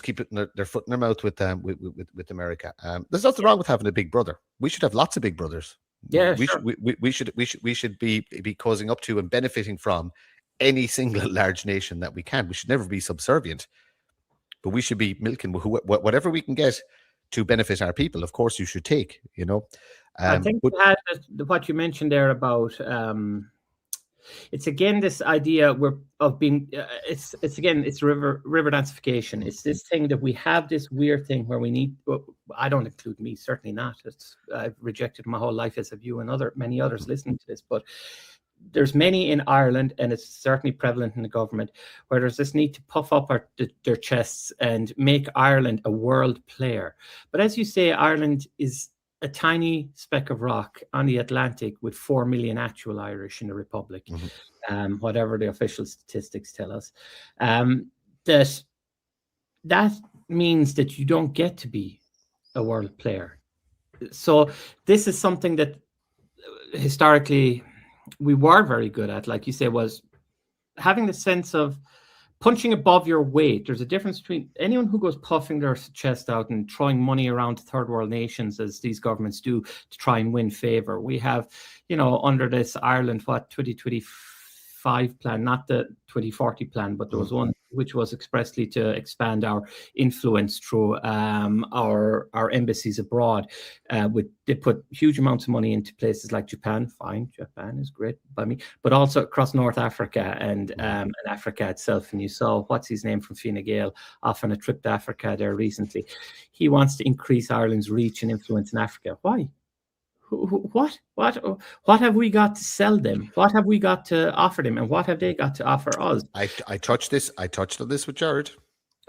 keep putting their foot in their mouth with America. There's nothing wrong with having a big brother. We should have lots of big brothers. Yeah, we sure. we should be causing up to and benefiting from any single large nation that we can. We should never be subservient, but we should be milking whatever we can get to benefit our people. Of course, you should take. I think but, you had what you mentioned there about it's again this idea of being it's river densification. It's this thing that we have this weird thing where we need. Well, I don't include me, certainly not. I've rejected my whole life, as have you and many others listening to this, but there's many in Ireland, and it's certainly prevalent in the government, where there's this need to puff up their chests and make Ireland a world player. But as you say, Ireland is a tiny speck of rock on the Atlantic with 4 million actual Irish in the Republic, whatever the official statistics tell us. That means that you don't get to be a world player. So this is something that historically we were very good at, like you say, was having the sense of punching above your weight. There's a difference between anyone who goes puffing their chest out and throwing money around to third world nations, as these governments do, to try and win favor. We have, under this Ireland, 2025 plan, not the 2040 plan, but there was one which was expressly to expand our influence through our embassies abroad. They put huge amounts of money into places like Japan. Fine, Japan is great by me, but also across North Africa and Africa itself. And you saw what's his name from Fine Gael off on a trip to Africa there recently. He wants to increase Ireland's reach and influence in Africa. Why? What have we got to sell them? What have we got to offer them, and what have they got to offer us? I touched on this with Jared.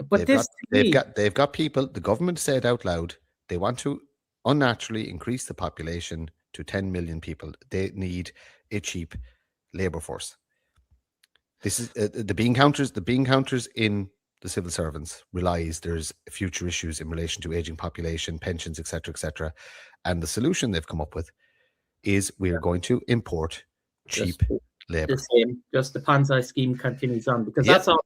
But they've got people. The government said out loud they want to unnaturally increase the population to 10 million people. They need a cheap labor force. This is the bean counters. The bean counters in the civil servants realize there's future issues in relation to aging population, pensions, etc., and the solution they've come up with is we are going to import cheap labor. Just the Ponzi scheme continues on, because that's all.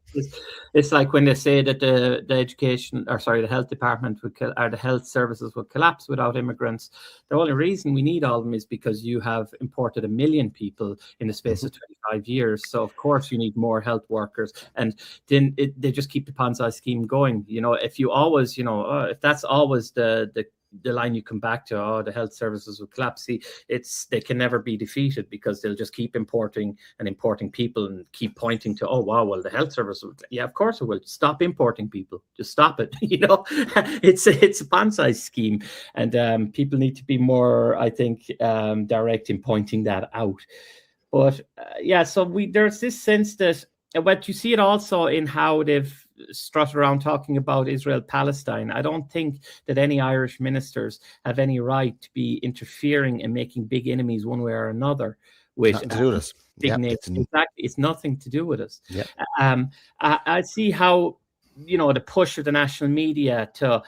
It's like when they say that the health department or the health services would collapse without immigrants. The only reason we need all of them is because you have imported 1 million people in the space of 25 years. So of course you need more health workers, and then they just keep the Ponzi scheme going. If you always, if that's always the line you come back to, the health services will collapse. See, they can never be defeated, because they'll just keep importing people and keep pointing to, the health service will, of course it will. Stop importing people, just stop it. It's a Ponzi scheme, and people need to be more, I think, direct in pointing that out. But so there's this sense that, but you see it also in how they've strut around talking about Israel-Palestine. I don't think that any Irish ministers have any right to be interfering and making big enemies one way or another with big nations. Exactly, it's nothing to do with us. I see how the push of the national media to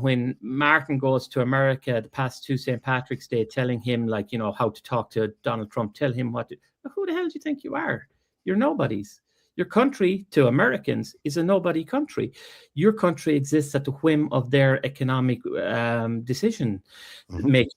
when Martin goes to America the past 2 St. Patrick's Day, telling him how to talk to Donald Trump, tell him who the hell do you think you are? You're nobodies. Your country, to Americans, is a nobody country. Your country exists at the whim of their economic decision making.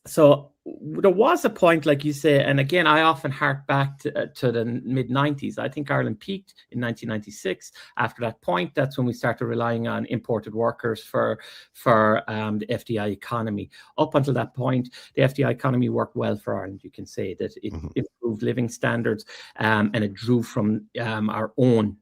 So there was a point, like you say, and again, I often hark back to the mid-90s. I think Ireland peaked in 1996. After that point, that's when we started relying on imported workers for the FDI economy. Up until that point, the FDI economy worked well for Ireland. You can say that it improved living standards, and it drew from our own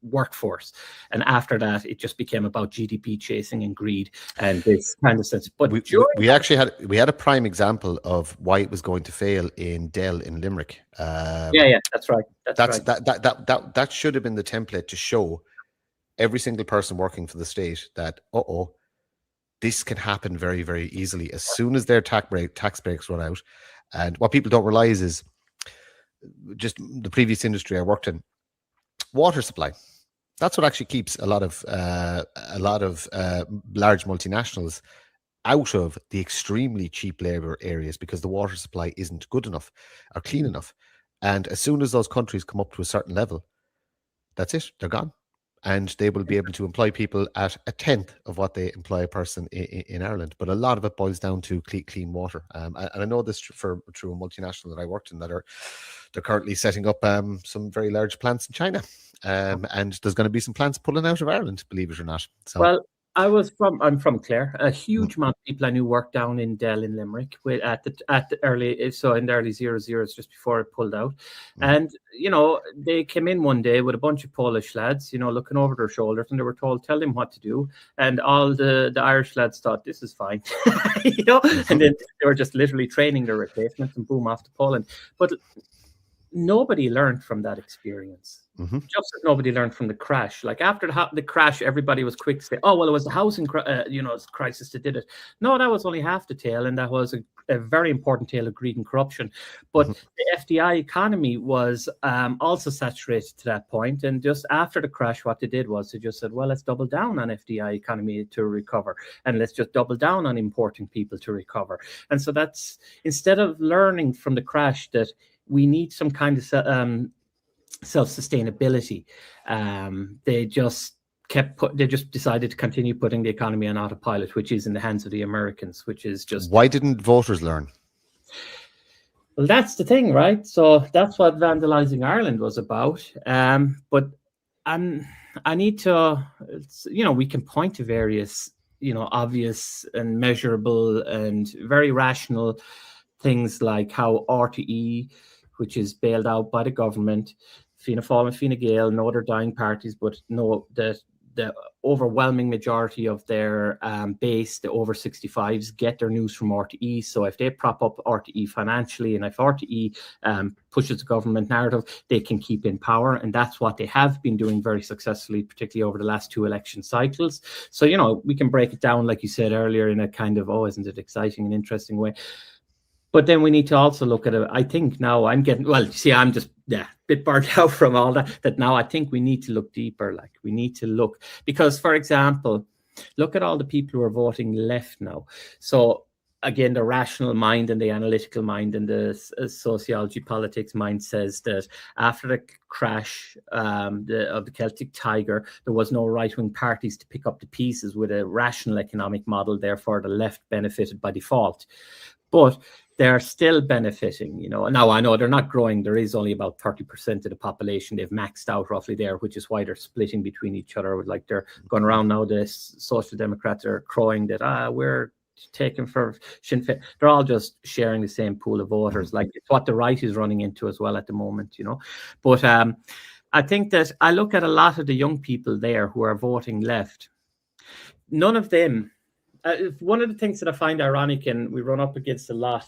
workforce, and after that it just became about GDP chasing and greed and this kind of sense. But we actually had a prime example of why it was going to fail in Dell in Limerick. That's right. That should have been the template to show every single person working for the state that this can happen very, very easily as soon as their tax breaks run out. And what people don't realize is just the previous industry I worked in, water supply. That's what actually keeps a lot of large multinationals out of the extremely cheap labor areas, because the water supply isn't good enough or clean enough. And as soon as those countries come up to a certain level, that's it, they're gone. And they will be able to employ people at a tenth of what they employ a person in Ireland. But a lot of it boils down to clean water. And I know this through a multinational that I worked in, they're currently setting up some very large plants in China. And there's going to be some plants pulling out of Ireland, believe it or not. So, well, I'm from Clare. A huge amount of people I knew worked down in Dell in Limerick at the early 00s, just before it pulled out. And they came in one day with a bunch of Polish lads, looking over their shoulders, and they were told, tell them what to do. And all the Irish lads thought, this is fine, and then they were just literally training their replacements and boom, off to Poland. But nobody learned from that experience. Just as nobody learned from the crash. Like after the crash, everybody was quick to say, "Oh, well, it was the housing crisis that did it." No, that was only half the tale, and that was a very important tale of greed and corruption. But the FDI economy was also saturated to that point. And just after the crash, what they did was they just said, "Well, let's double down on FDI economy to recover, and let's just double down on importing people to recover." And so that's, instead of learning from the crash that we need some kind of self-sustainability, they just decided to continue putting the economy on autopilot, which is in the hands of the Americans, which is just... Why didn't voters learn? Well, that's the thing, right? So that's what Vandalising Ireland was about. But I need to, we can point to various, obvious and measurable and very rational things, like how RTE, which is bailed out by the government, Fianna Fáil and Fine Gael, know they're dying parties, but know that the overwhelming majority of their base, the over 65s, get their news from RTE. So if they prop up RTE financially, and if RTE pushes the government narrative, they can keep in power. And that's what they have been doing very successfully, particularly over the last 2 election cycles. So, we can break it down, like you said earlier, in a kind of, oh, isn't it exciting and interesting way. But then we need to also look at it. I think now I'm just a bit burnt out from all that now I think we need to look deeper. Like, we need to look, because, for example, look at all the people who are voting left now. So again, the rational mind and the analytical mind and the sociology politics mind says that after the crash of the Celtic Tiger, there was no right-wing parties to pick up the pieces with a rational economic model. Therefore, the left benefited by default. But they're still benefiting, Now, I know they're not growing. There is only about 30% of the population. They've maxed out roughly there, which is why they're splitting between each other. Like, they're going around now, the Social Democrats are crowing that, we're taken for Sinn Féin. They're all just sharing the same pool of voters. Like, it's what the right is running into as well at the moment, But I think that I look at a lot of the young people there who are voting left. None of them... one of the things that I find ironic, and we run up against a lot,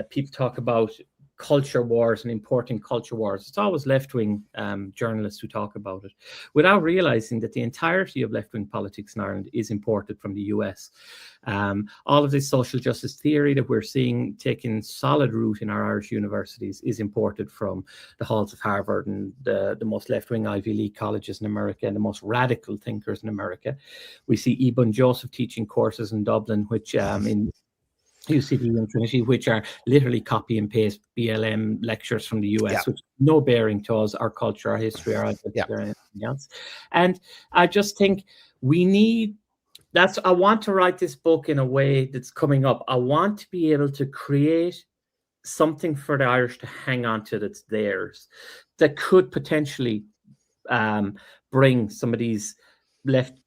people talk about culture wars and importing culture wars. It's always left-wing journalists who talk about it, without realizing that the entirety of left-wing politics in Ireland is imported from the US. All of this social justice theory that we're seeing taking solid root in our Irish universities is imported from the halls of Harvard and the most left-wing Ivy League colleges in America and the most radical thinkers in America. We see Eoin Joseph teaching courses in Dublin, which in UCD and Trinity, which are literally copy and paste BLM lectures from the US, which no bearing to us, our culture, our history, our identity, or anything else. And I just think we need... I want to write this book in a way that's coming up. I want to be able to create something for the Irish to hang on to that's theirs, that could potentially bring some of these left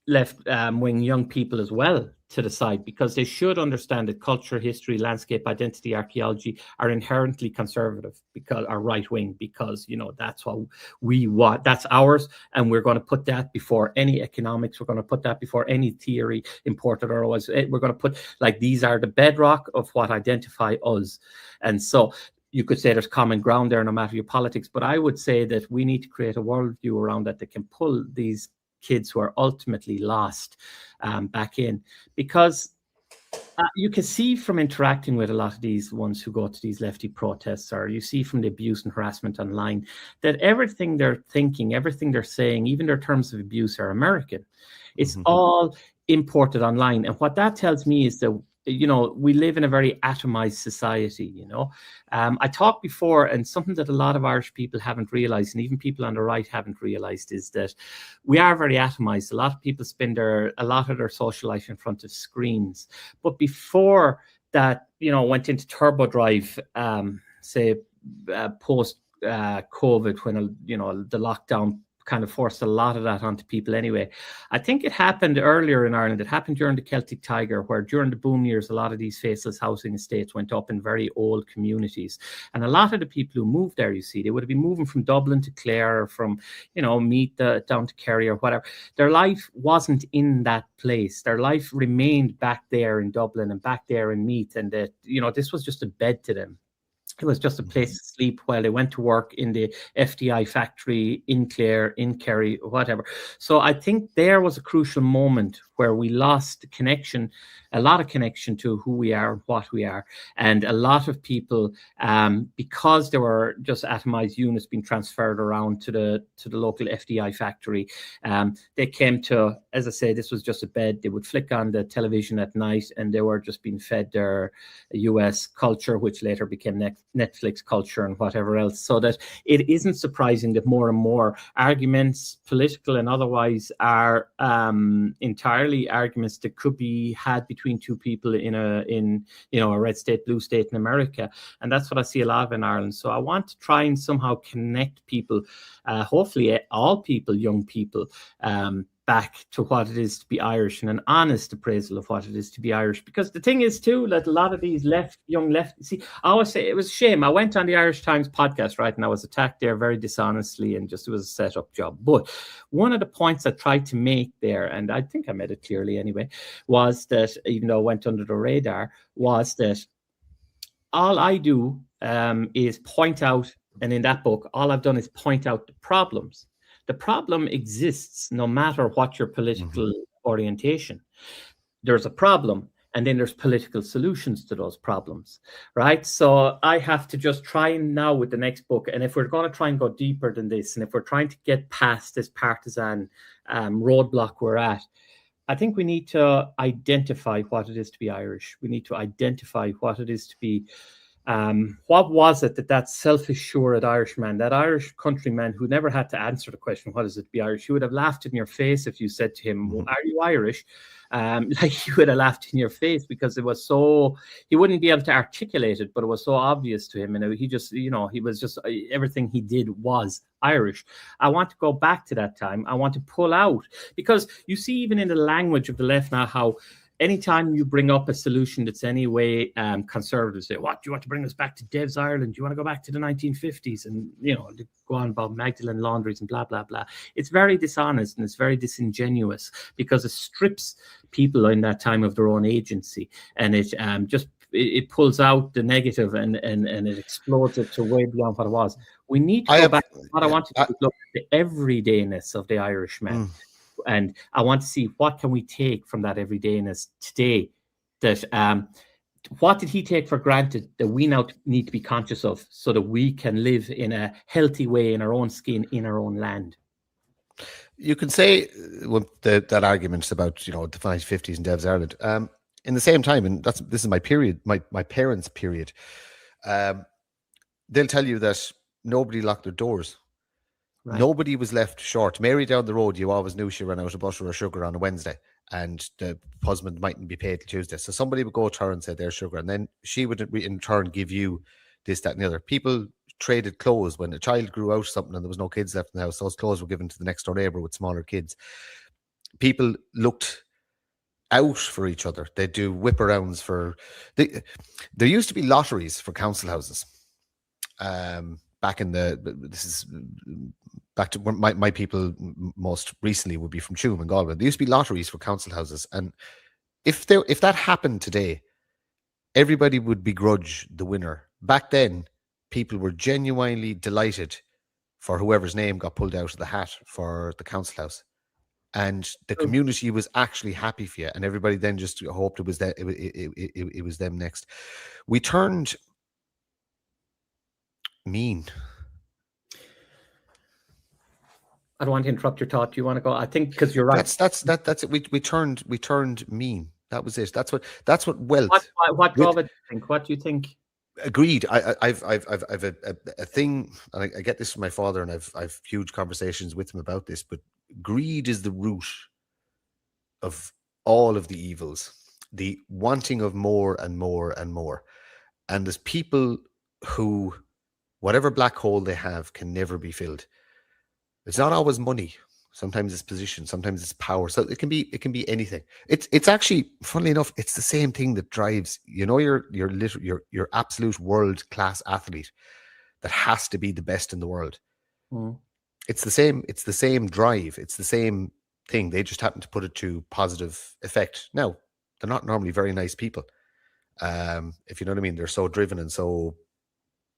wing young people as well to the side, because they should understand that culture, history, landscape, identity, archaeology are inherently conservative, because are right wing, because that's what we want, that's ours, and we're going to put that before any economics. We're going to put that before any theory, imported or otherwise. We're going to put, like, these are the bedrock of what identify us. And so you could say there's common ground there no matter your politics, but I would say that we need to create a worldview around that can pull these kids who are ultimately lost back in, because You can see from interacting with a lot of these ones who go to these lefty protests, or you see from the abuse and harassment online, that everything they're thinking, everything they're saying, even their terms of abuse are American. It's all imported online. And what that tells me is that, we live in a very atomized society, I talked before, and something that a lot of Irish people haven't realized, and even people on the right haven't realized, is that we are very atomized. A lot of people spend a lot of their social life in front of screens. But before that, went into turbo drive, say, post COVID, when, the lockdown kind of forced a lot of that onto people anyway. I think it happened earlier in Ireland. It happened during the Celtic Tiger, where during the boom years, a lot of these faceless housing estates went up in very old communities. And a lot of the people who moved there, you see, they would have been moving from Dublin to Clare, or from, Meath down to Kerry or whatever. Their life wasn't in that place. Their life remained back there in Dublin and back there in Meath. And that, this was just a bed to them. It was just a place to sleep while they went to work in the FDI factory in Clare, in Kerry, whatever. So I think there was a crucial moment where we lost connection, a lot of connection to who we are and what we are. And a lot of people, because there were just atomized units being transferred around to the local FDI factory, they came to, as I say, this was just a bed. They would flick on the television at night, and they were just being fed their US culture, which later became Netflix culture and whatever else. So that it isn't surprising that more and more arguments, political and otherwise, are entirely arguments that could be had between two people in a red state, blue state in America. And that's what I see a lot of in Ireland. So I want to try and somehow connect people, hopefully all people, young people, back to what it is to be Irish, and an honest appraisal of what it is to be Irish. Because the thing is too, that a lot of these young left, see, I always say it was a shame. I went on the Irish Times podcast, right, and I was attacked there very dishonestly, and just, it was a set-up job. But one of the points I tried to make there, and I think I made it clearly anyway, was that, even though it went under the radar, was that all I do is point out, and in that book, all I've done is point out the problems. The problem exists no matter what your political orientation. There's a problem, and then there's political solutions to those problems, right? So I have to just try now with the next book, and if we're going to try and go deeper than this, and if we're trying to get past this partisan roadblock we're at, I think we need to identify what it is to be Irish. We need to identify what it is to be what was it that self-assured Irishman, that Irish countryman who never had to answer the question, what is it to be Irish? You would have laughed in your face if you said to him, well, are you Irish? Like, you would have laughed in your face, because it was so, he wouldn't be able to articulate it, but it was so obvious to him. And he just, he was just, everything he did was Irish. I want to go back to that time. I want to pull out, because you see, even in the language of the left now, how anytime you bring up a solution that's any way conservatives say, what, do you want to bring us back to Dev's Ireland? Do you want to go back to the 1950s? And, go on about Magdalene laundries and blah, blah, blah. It's very dishonest, and it's very disingenuous, because it strips people in that time of their own agency. And it it pulls out the negative, and it explodes it to way beyond what it was. We need to go back to what I wanted to look at, the everydayness of the Irishman. And I want to see, what can we take from that everydayness today, that what did he take for granted that we now need to be conscious of, so that we can live in a healthy way in our own skin, in our own land. You can say that argument about, the 1950s and Dev's Ireland. In the same time, and this is my period, my parents' period, they'll tell you that nobody locked their doors. Right. Nobody was left short. Mary down the road, you always knew she ran out of butter or sugar on a Wednesday, and the husband mightn't be paid till Tuesday. So somebody would go to her and say, there's sugar. And then she would in turn give you this, that, and the other. People traded clothes. When a child grew out something and there was no kids left in the house, those clothes were given to the next door neighbour with smaller kids. People looked out for each other. They'd do whip-arounds for... There used to be lotteries for council houses. Back in this is back to where my people most recently would be from Tuam and Galway. There used to be lotteries for council houses, and if that happened today, everybody would begrudge the winner. Back then, people were genuinely delighted for whoever's name got pulled out of the hat for the council house. and the community was actually happy for you, and everybody then just hoped it was that it was them next. We turned mean. I don't want to interrupt your thought. Do you want to go? I think because you're right. That's it. We turned mean. That was it. That's what wealth. What drove it? What do you think? Agreed. I've a thing, and I get this from my father, and I've huge conversations with him about this. But greed is the root of all of the evils. The wanting of more and more and more. And there's people who, whatever black hole they have, can never be filled. It's not always money. Sometimes it's position. Sometimes it's power. So it can be anything. It's actually, funnily enough, it's the same thing that drives, your absolute world class athlete that has to be the best in the world. Mm. It's the same drive. It's the same thing. They just happen to put it to positive effect. Now, they're not normally very nice people. If you know what I mean, they're so driven and so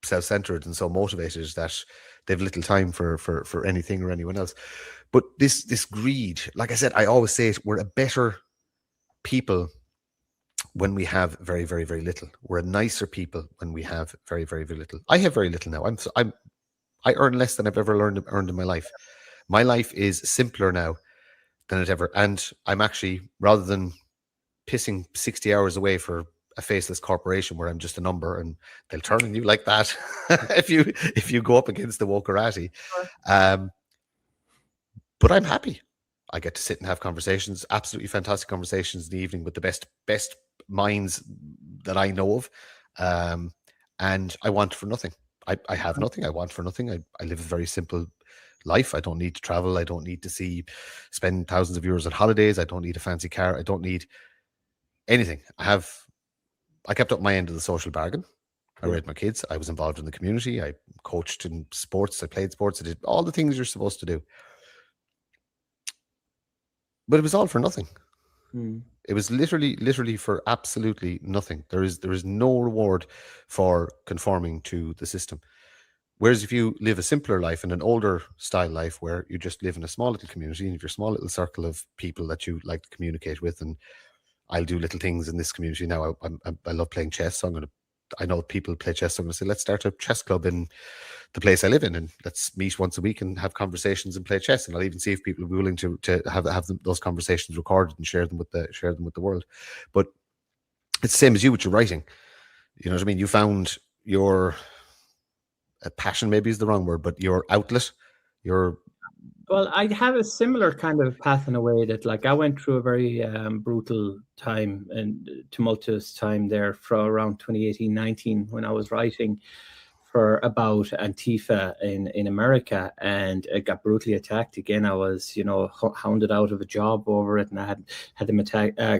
self-centered and so motivated that they've little time for anything or anyone else. But this greed, like I said, I always say it, we're a better people when we have very, very, very little. We're a nicer people when we have very, very, very little. I have very little now. I earn less than I've ever earned in my life. My life is simpler now than it ever. And I'm actually, rather than pissing 60 hours away for a faceless corporation where I'm just a number and they'll turn on you like that if you go up against the wokerati. But I'm happy. I get to sit and have conversations, absolutely fantastic conversations in the evening with the best minds that I know of. And I want for nothing. I have nothing. I want for nothing. I live a very simple life. I don't need to travel. I don't need to spend thousands of euros on holidays. I don't need a fancy car. I don't need anything. I kept up my end of the social bargain. I raised my kids. I was involved in the community. I coached in sports. I played sports. I did all the things you're supposed to do. But it was all for nothing. It was literally for absolutely nothing. There is no reward for conforming to the system. Whereas if you live a simpler life and an older style life where you just live in a small little community and you have your small little circle of people that you like to communicate with, and I'll do little things in this community now. I love playing chess, so I know people play chess, so I'm going to say, let's start a chess club in the place I live in, and let's meet once a week and have conversations and play chess. And I'll even see if people will be willing to have those conversations recorded and share them with the world. But it's the same as you with your writing. You know what I mean? You found your passion, maybe is the wrong word, but your outlet, Well, I have a similar kind of path in a way that, like, I went through a very brutal time and tumultuous time there for around 2018-19 when I was writing for about Antifa in America, and it got brutally attacked again. I was, hounded out of a job over it, and I had them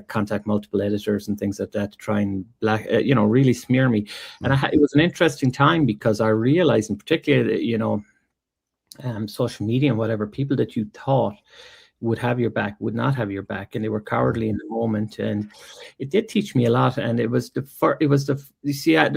contact multiple editors and things like that to try and really smear me. And it was an interesting time because I realized, in particular, that, social media and whatever, people that you thought would have your back would not have your back, and they were cowardly in the moment. And it did teach me a lot. And it was the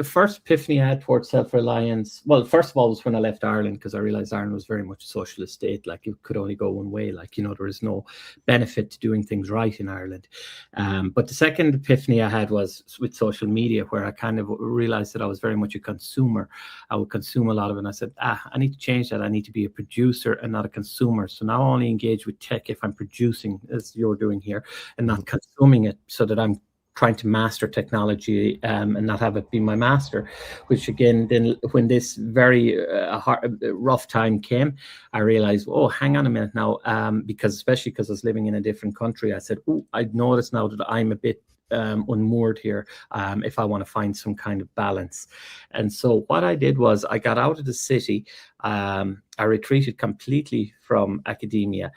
first epiphany I had towards self-reliance. Well, first of all, was when I left Ireland, because I realized Ireland was very much a socialist state. Like, it could only go one way. Like, there is no benefit to doing things right in Ireland. But the second epiphany I had was with social media, where I kind of realized that I was very much a consumer. I would consume a lot of it, and I said, I need to change that. I need to be a producer and not a consumer. So now I only engage with tech if I'm producing, as you're doing here, and not consuming it, so that I'm trying to master technology and not have it be my master. Which again, then when this very rough time came, I realized, oh, hang on a minute now, especially because I was living in a different country. I said, oh, I noticed now that I'm a bit unmoored here, if I want to find some kind of balance. And so what I did was I got out of the city. I retreated completely from academia,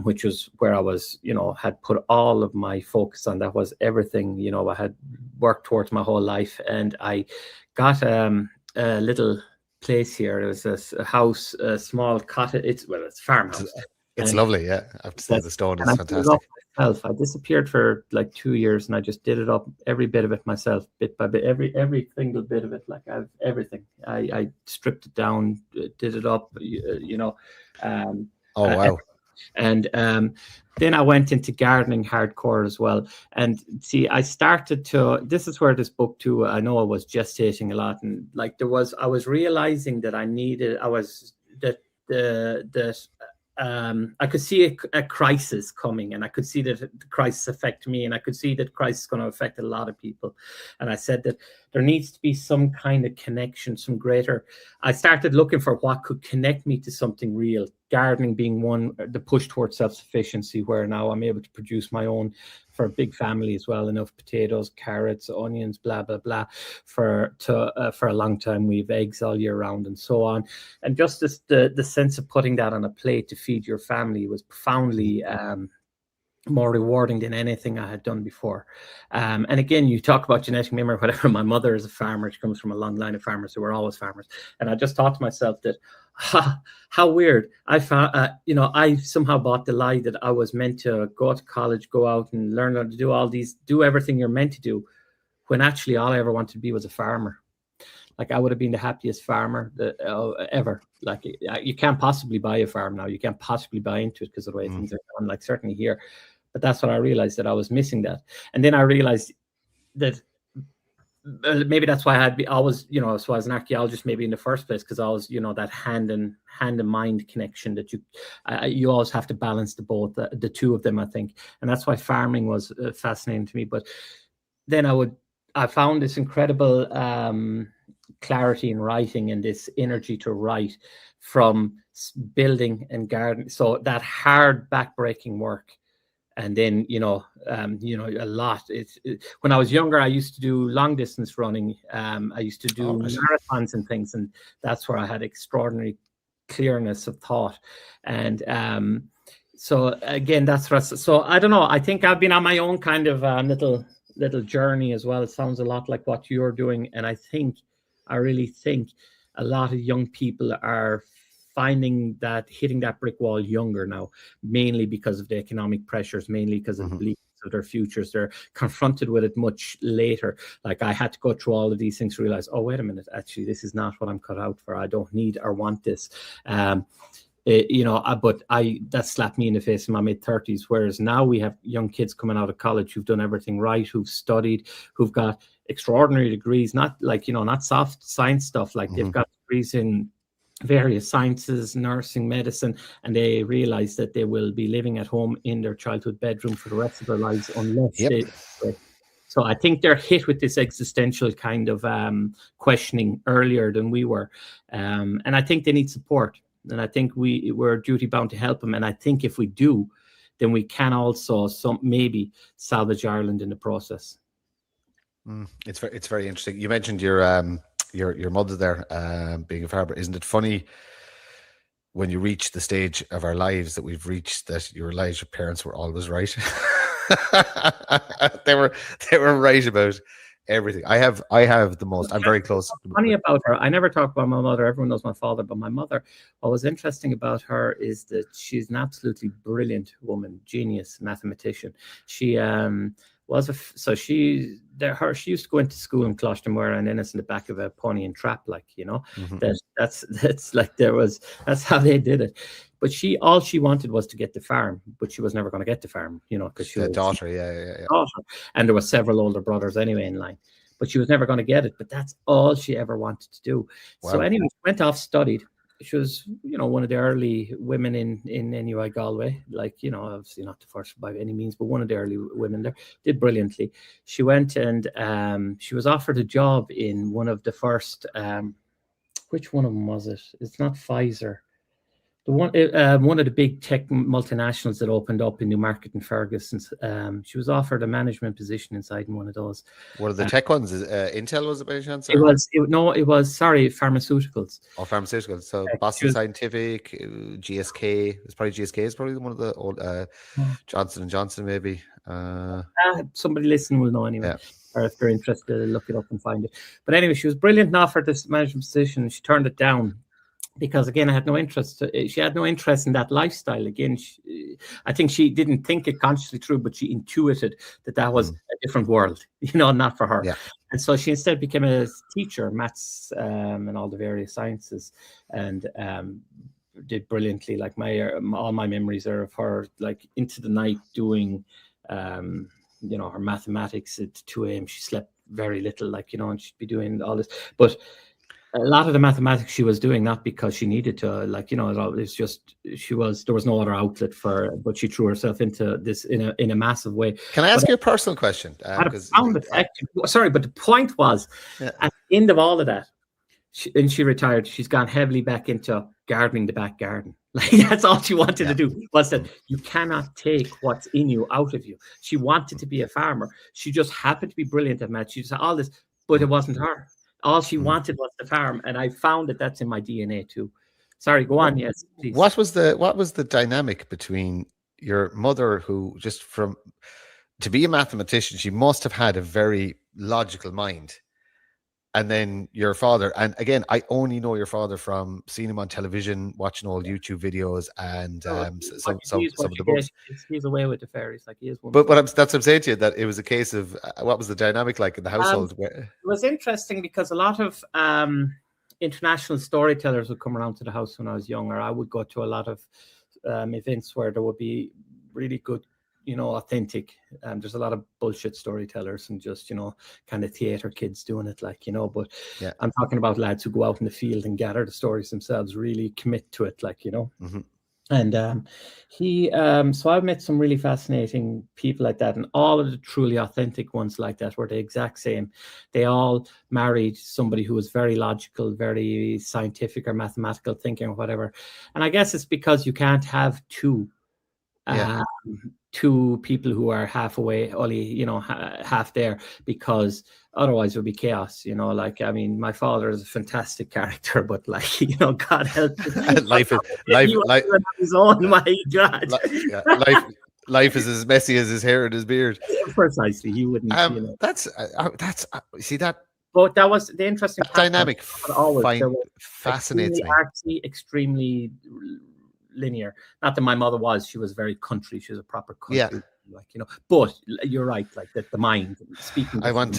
which was where I was, had put all of my focus on. That was everything, I had worked towards my whole life. And I got a little place here. It was a house, a small cottage. It's farmhouse. It's lovely, yeah. I have to say, the stone is fantastic. I disappeared for like 2 years, and I just did it up, every bit of it myself, bit by bit, every single bit of it. Like, I've everything. I stripped it down, did it up, Oh, wow. And then I went into gardening hardcore as well. And see, I started to, this is where this book too, I know I was gestating a lot. And like I was realizing that I could see a crisis coming, and I could see that the crisis affect me, and I could see that crisis is going to affect a lot of people. And I said that there needs to be some kind of connection, some greater. I started looking for what could connect me to something real. Gardening being one, the push towards self-sufficiency, where now I'm able to produce my own for a big family as well, enough potatoes, carrots, onions, blah blah blah, for a long time. We've eggs all year round and so on. And just the sense of putting that on a plate to feed your family was profoundly more rewarding than anything I had done before. And again, you talk about genetic memory, whatever. My mother is a farmer. She comes from a long line of farmers who were always farmers. And I just thought to myself that, how weird. I found, I somehow bought the lie that I was meant to go to college, go out and learn how to do everything you're meant to do, when actually all I ever wanted to be was a farmer. Like, I would have been the happiest farmer ever. Like, you can't possibly buy a farm now. You can't possibly buy into it because of the way things are done, like certainly here. But that's what I realized, that I was missing that. And then I realized that maybe that's why so I was an archaeologist maybe in the first place, because I was, that hand and mind connection that you always have to balance the two of them, I think. And that's why farming was fascinating to me. But then I found this incredible clarity in writing, and this energy to write from building and gardening. So that hard backbreaking work. And then, a lot. When I was younger, I used to do long distance running. I used to do marathons and things. And that's where I had extraordinary clearness of thought. And so again, so I don't know. I think I've been on my own kind of little journey as well. It sounds a lot like what you're doing. And I really think a lot of young people are hitting that brick wall younger now, mainly because of the economic pressures, mainly because of the bleakness of their futures. They're confronted with it much later. Like, I had to go through all of these things to realize, oh, wait a minute, actually, this is not what I'm cut out for. I don't need or want this. But that slapped me in the face in my mid-30s. Whereas now we have young kids coming out of college who've done everything right, who've studied, who've got extraordinary degrees, not soft science stuff. Like, they've got degrees in various sciences, nursing, medicine, and they realize that they will be living at home in their childhood bedroom for the rest of their lives unless they. So I think they're hit with this existential kind of questioning earlier than we were, and I think they need support. And I think we're duty bound to help them. And I think if we do, then we can also maybe salvage Ireland in the process. It's very interesting. You mentioned your mother there, being a farmer. Isn't it funny when you reach the stage of our lives that we've reached, that you realize your parents were always right? they were right about everything. I have the most. I'm very close. Funny about her, I never talk about my mother. Everyone knows my father, but my mother, what was interesting about her is that she's an absolutely brilliant woman, genius mathematician. She she used to go into school in Closhtamore and Ennis in the back of a pony and trap, that's how they did it. But all she wanted was to get the farm, but she was never going to get the farm, because she was a daughter, and there were several older brothers anyway in line, but she was never going to get it. But that's all she ever wanted to do. Wow. So anyway, she went off, studied. She was, one of the early women in NUI Galway, obviously not the first by any means, but one of the early women there, did brilliantly. She went and she was offered a job in one of the first, which one of them was it? It's not Pfizer. One of the big tech multinationals that opened up in Newmarket and Ferguson. She was offered a management position inside in one of those. What are the tech ones? Intel, was it by any chance? It was pharmaceuticals. Oh, pharmaceuticals. So Boston Scientific, GSK. It's probably GSK is probably one of the old Johnson & Johnson maybe. Somebody listening will know anyway. Yeah. Or if they're interested, look it up and find it. But anyway, she was brilliant and offered this management position. She turned it down. Because again, I had no interest. She had no interest in that lifestyle. Again, I think she didn't think it consciously through, but she intuited that was a different world, not for her. Yeah. And so she instead became a teacher, maths and all the various sciences. And did brilliantly. Like all my memories are of her like into the night doing, you know, her mathematics at 2 a.m. She slept very little, like, you know, and she'd be doing all this. But a lot of the mathematics she was doing not because she needed to, like, you know, it's just there was no other outlet for her, but she threw herself into this in a massive way. Can I ask you a personal question? Had a profound effect. Sorry, but the point was, at the end of all of that, she retired. She's gone heavily back into gardening the back garden. Like, that's all she wanted to do, was that you cannot take what's in you out of you. She wanted to be a farmer. She just happened to be brilliant at math. She just all this, but it wasn't her. All she wanted was the farm, and I found that that's in my DNA too. Sorry, go on. Yes, please. What was the dynamic between your mother, who just to be a mathematician, she must have had a very logical mind, and then your father? And again, I only know your father from seeing him on television, watching old YouTube videos, and some of the books. He's away with the fairies, like he is one. But that's what I'm saying to you, that it was a case of what was the dynamic like in the household? It was interesting because a lot of international storytellers would come around to the house when I was younger. I would go to a lot of events where there would be really good, you know, authentic. There's a lot of bullshit storytellers and just, you know, kind of theater kids doing it, like, you know. But I'm talking about lads who go out in the field and gather the stories themselves, really commit to it, like, you know. And so I've met some really fascinating people like that, and all of the truly authentic ones like that were the exact same. They all married somebody who was very logical, very scientific or mathematical thinking or whatever. And I guess it's because you can't have two people who are half away, only, you know, half there, because otherwise it would be chaos, you know. Like, I mean, my father is a fantastic character, but, like, you know, God help him. life his own, my God. Life is as messy as his hair and his beard. Precisely, he wouldn't. You know. That's see that. But that was the interesting dynamic. Always Fascinates me. Artsy, extremely linear. Not that my mother was. She was very country. She was a proper country, like, you know. But you're right, like that. The mind speaking. I want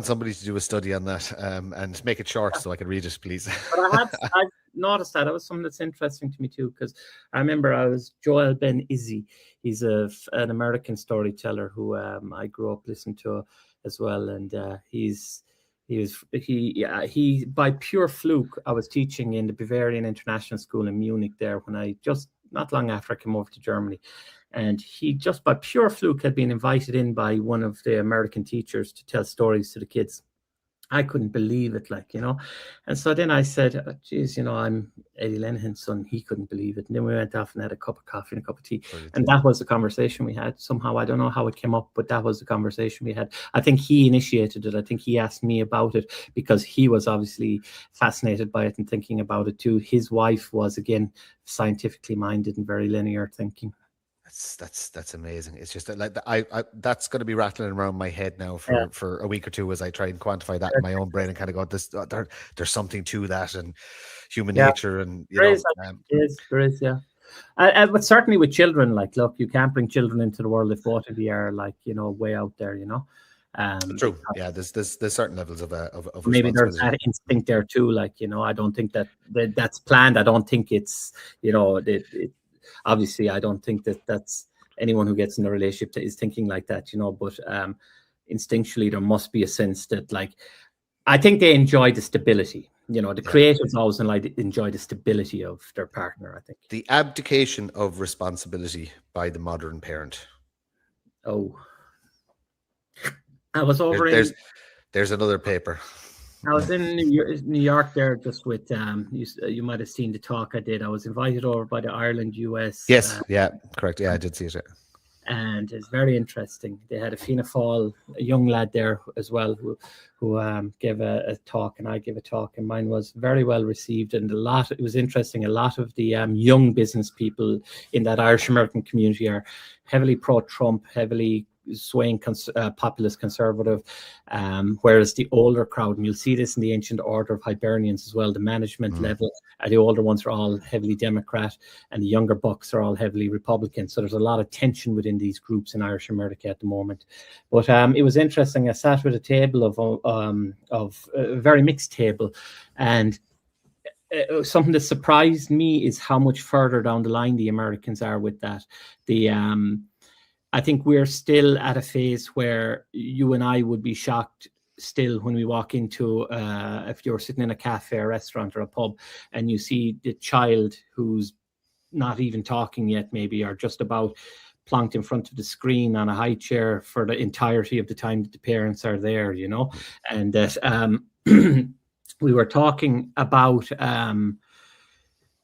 somebody to do a study on that, and make it short so I can read it, please. But I've noticed that was something that's interesting to me too, because I remember Joel Ben Izzy. He's an American storyteller who I grew up listening to as well, and he by pure fluke, I was teaching in the Bavarian International School in Munich there when I just not long after I came over to Germany, and he just by pure fluke had been invited in by one of the American teachers to tell stories to the kids. I couldn't believe it, like, you know. And so then I said, oh, geez, you know, I'm Eddie Lenihan's son. He couldn't believe it. And then we went off and had a cup of coffee and a cup of tea. And that was the conversation we had. Somehow, I don't know how it came up, but that was the conversation we had. I think he initiated it. I think he asked me about it because he was obviously fascinated by it and thinking about it too. His wife was, again, scientifically minded and very linear thinking. That's amazing. It's just like I that's going to be rattling around my head now for a week or two as I try and quantify that in my own brain and kind of go, there's something to that, and human nature, and there is, but certainly with children, like, look, you can't bring children into the world if both of you are, like, you know, way out there, you know. True. Yeah, there's certain levels of maybe there's that instinct there too, like, you know. I don't think that's planned. I don't think it's, you know, obviously, I don't think that's anyone who gets in a relationship is thinking like that, you know. But instinctually, there must be a sense that, like, I think they enjoy the stability. You know, the creatives always enjoy the stability of their partner, I think. The abdication of responsibility by the modern parent. Oh, I was over there's another paper. I was in New York there just with you might have seen the talk I did. I was invited over by the Ireland US. Yes, correct. Yeah, I did see it. And it's very interesting. They had a Fianna Fáil, a young lad there as well, who gave a talk, and I gave a talk, and mine was very well received. And it was interesting. A lot of the young business people in that Irish American community are heavily pro-Trump, heavily swaying populist conservative, whereas the older crowd, and you'll see this in the ancient order of Hibernians as well, the management level, the older ones are all heavily Democrat, and the younger bucks are all heavily Republican. So there's a lot of tension within these groups in Irish America at the moment. But it was interesting. I sat with a table of a very mixed table, and something that surprised me is how much further down the line the Americans are with that. I think we're still at a phase where you and I would be shocked still when we walk into, if you're sitting in a cafe, or restaurant, or a pub, and you see the child who's not even talking yet, maybe, or just about plonked in front of the screen on a high chair for the entirety of the time that the parents are there, and that we were talking about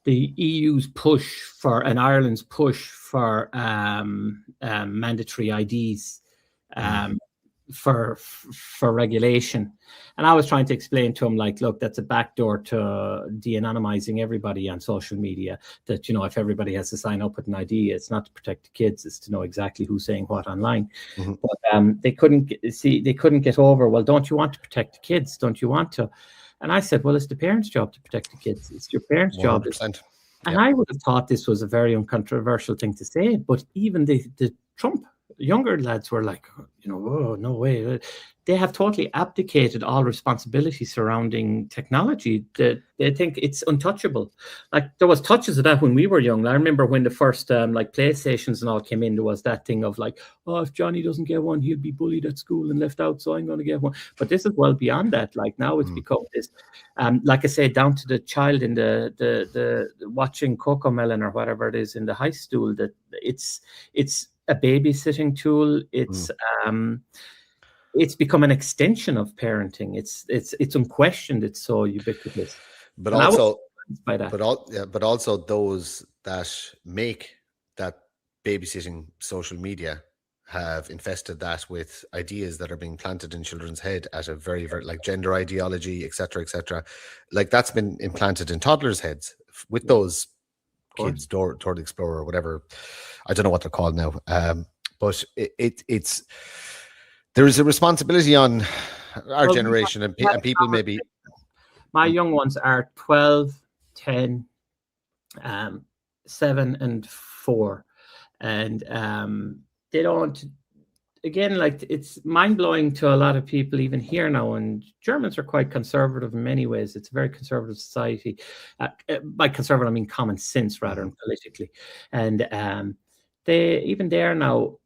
the EU's push for, and Ireland's push for mandatory IDs for regulation. And I was trying to explain to him, like, look, that's a backdoor to de-anonymizing everybody on social media, that, if everybody has to sign up with an ID, it's not to protect the kids, it's to know exactly who's saying what online. But they couldn't get over, well, don't you want to protect the kids? Don't you want to? And I said, well, it's the parents' job to protect the kids. It's your parents' 100%. Job. And I would have thought this was a very uncontroversial thing to say, but even the Trump younger lads were like, oh, no way. They have totally abdicated all responsibility surrounding technology. They think it's untouchable. Like, there was touches of that when we were young. I remember when the first like PlayStations and all came in, there was that thing of like, oh, if Johnny doesn't get one, he'll be bullied at school and left out, so I'm going to get one. But this is well beyond that. Like, now it's become this, like I say, down to the child in the watching Cocomelon or whatever it is in the high school, that it's a babysitting tool. It's become an extension of parenting. It's unquestioned. It's so ubiquitous. But also, but also those that make that babysitting social media have infested that with ideas that are being planted in children's head at a very, very, like, gender ideology, etc., etc. Like, that's been implanted in toddlers' heads with those kids, Dora the Explorer, or whatever. I don't know what they're called now. But it's there is a responsibility on our generation and people maybe. My young ones are 12, 10, 7 and 4. And they don't, again, like, it's mind-blowing to a lot of people even here now. And Germans are quite conservative in many ways. It's a very conservative society. By conservative, I mean common sense rather than politically. And they, even there now,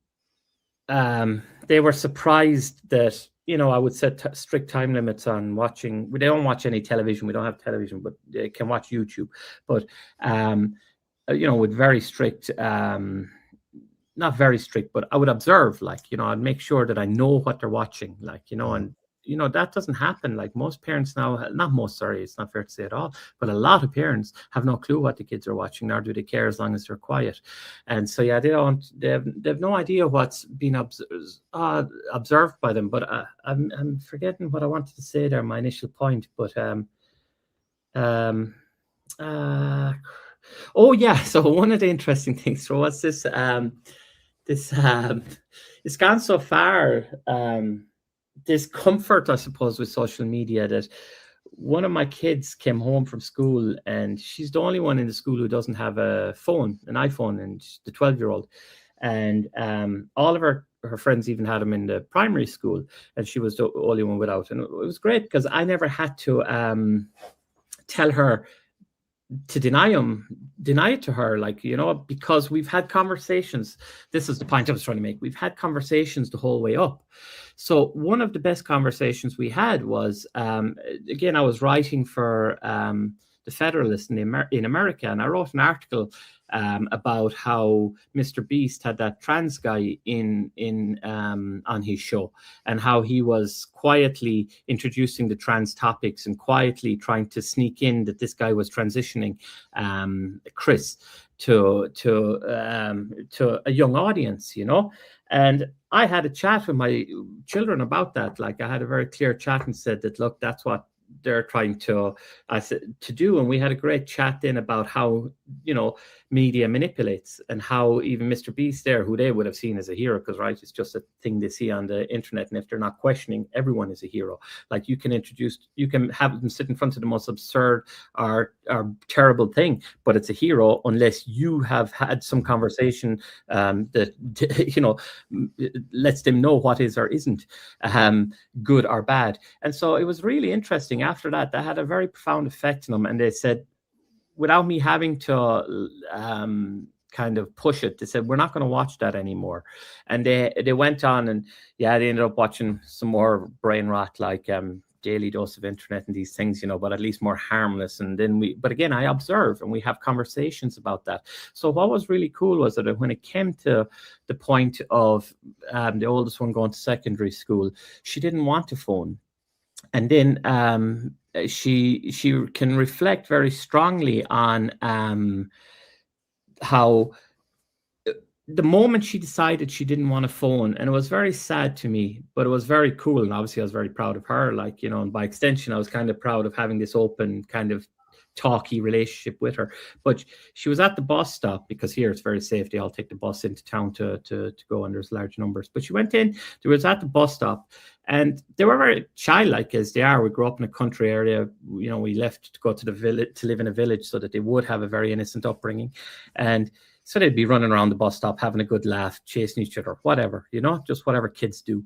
they were surprised that, I would set strict time limits on watching. They don't watch any television. We don't have television, but they can watch YouTube. But, with very strict, not very strict, but I would observe, like, I'd make sure that I know what they're watching, like, and, that doesn't happen. Like, most parents now, not most, sorry, it's not fair to say at all, but a lot of parents have no clue what the kids are watching, nor do they care as long as they're quiet. And so, yeah, they have no idea what's being observed by them. But I'm forgetting what I wanted to say there, my initial point. But oh yeah, so one of the interesting things was this it's gone so far, this comfort, I suppose, with social media, that one of my kids came home from school, and she's the only one in the school who doesn't have an iPhone, and the 12-year-old. And all of her friends even had them in the primary school, and she was the only one without. And it was great because I never had to tell her to deny it to her, like, because we've had conversations. This is the point I was trying to make. We've had conversations the whole way up. So one of the best conversations we had was, again, I was writing for the Federalist in America, and I wrote an article about how Mr. Beast had that trans guy on his show, and how he was quietly introducing the trans topics and quietly trying to sneak in that this guy was transitioning Chris to a young audience, And I had a chat with my children about that. Like, I had a very clear chat and said that, look, that's what they're trying to do. And we had a great chat then about how, media manipulates, and how even Mr. Beast there, who they would have seen as a hero, because, right, it's just a thing they see on the internet. And if they're not questioning, everyone is a hero. Like, you can have them sit in front of the most absurd or terrible thing, but it's a hero unless you have had some conversation that, lets them know what is or isn't good or bad. And so it was really interesting. After that, that had a very profound effect on them. And they said, without me having to kind of push it, they said, we're not going to watch that anymore. And they went on, and they ended up watching some more brain rot, like Daily Dose of Internet and these things, but at least more harmless. And then but again, I observe and we have conversations about that. So what was really cool was that when it came to the point of the oldest one going to secondary school, she didn't want a phone. And then she can reflect very strongly on how the moment she decided she didn't want a phone, and it was very sad to me, but it was very cool. And obviously I was very proud of her, and by extension, I was kind of proud of having this open kind of talky relationship with her. But she was at the bus stop, because here it's very safe. They all take the bus into town to go, and there's large numbers. But she went in, they was at the bus stop, and they were very childlike as they are. We grew up in a country area, we left to go to the village, to live in a village, so that they would have a very innocent upbringing. And so they'd be running around the bus stop, having a good laugh, chasing each other, whatever, just whatever kids do.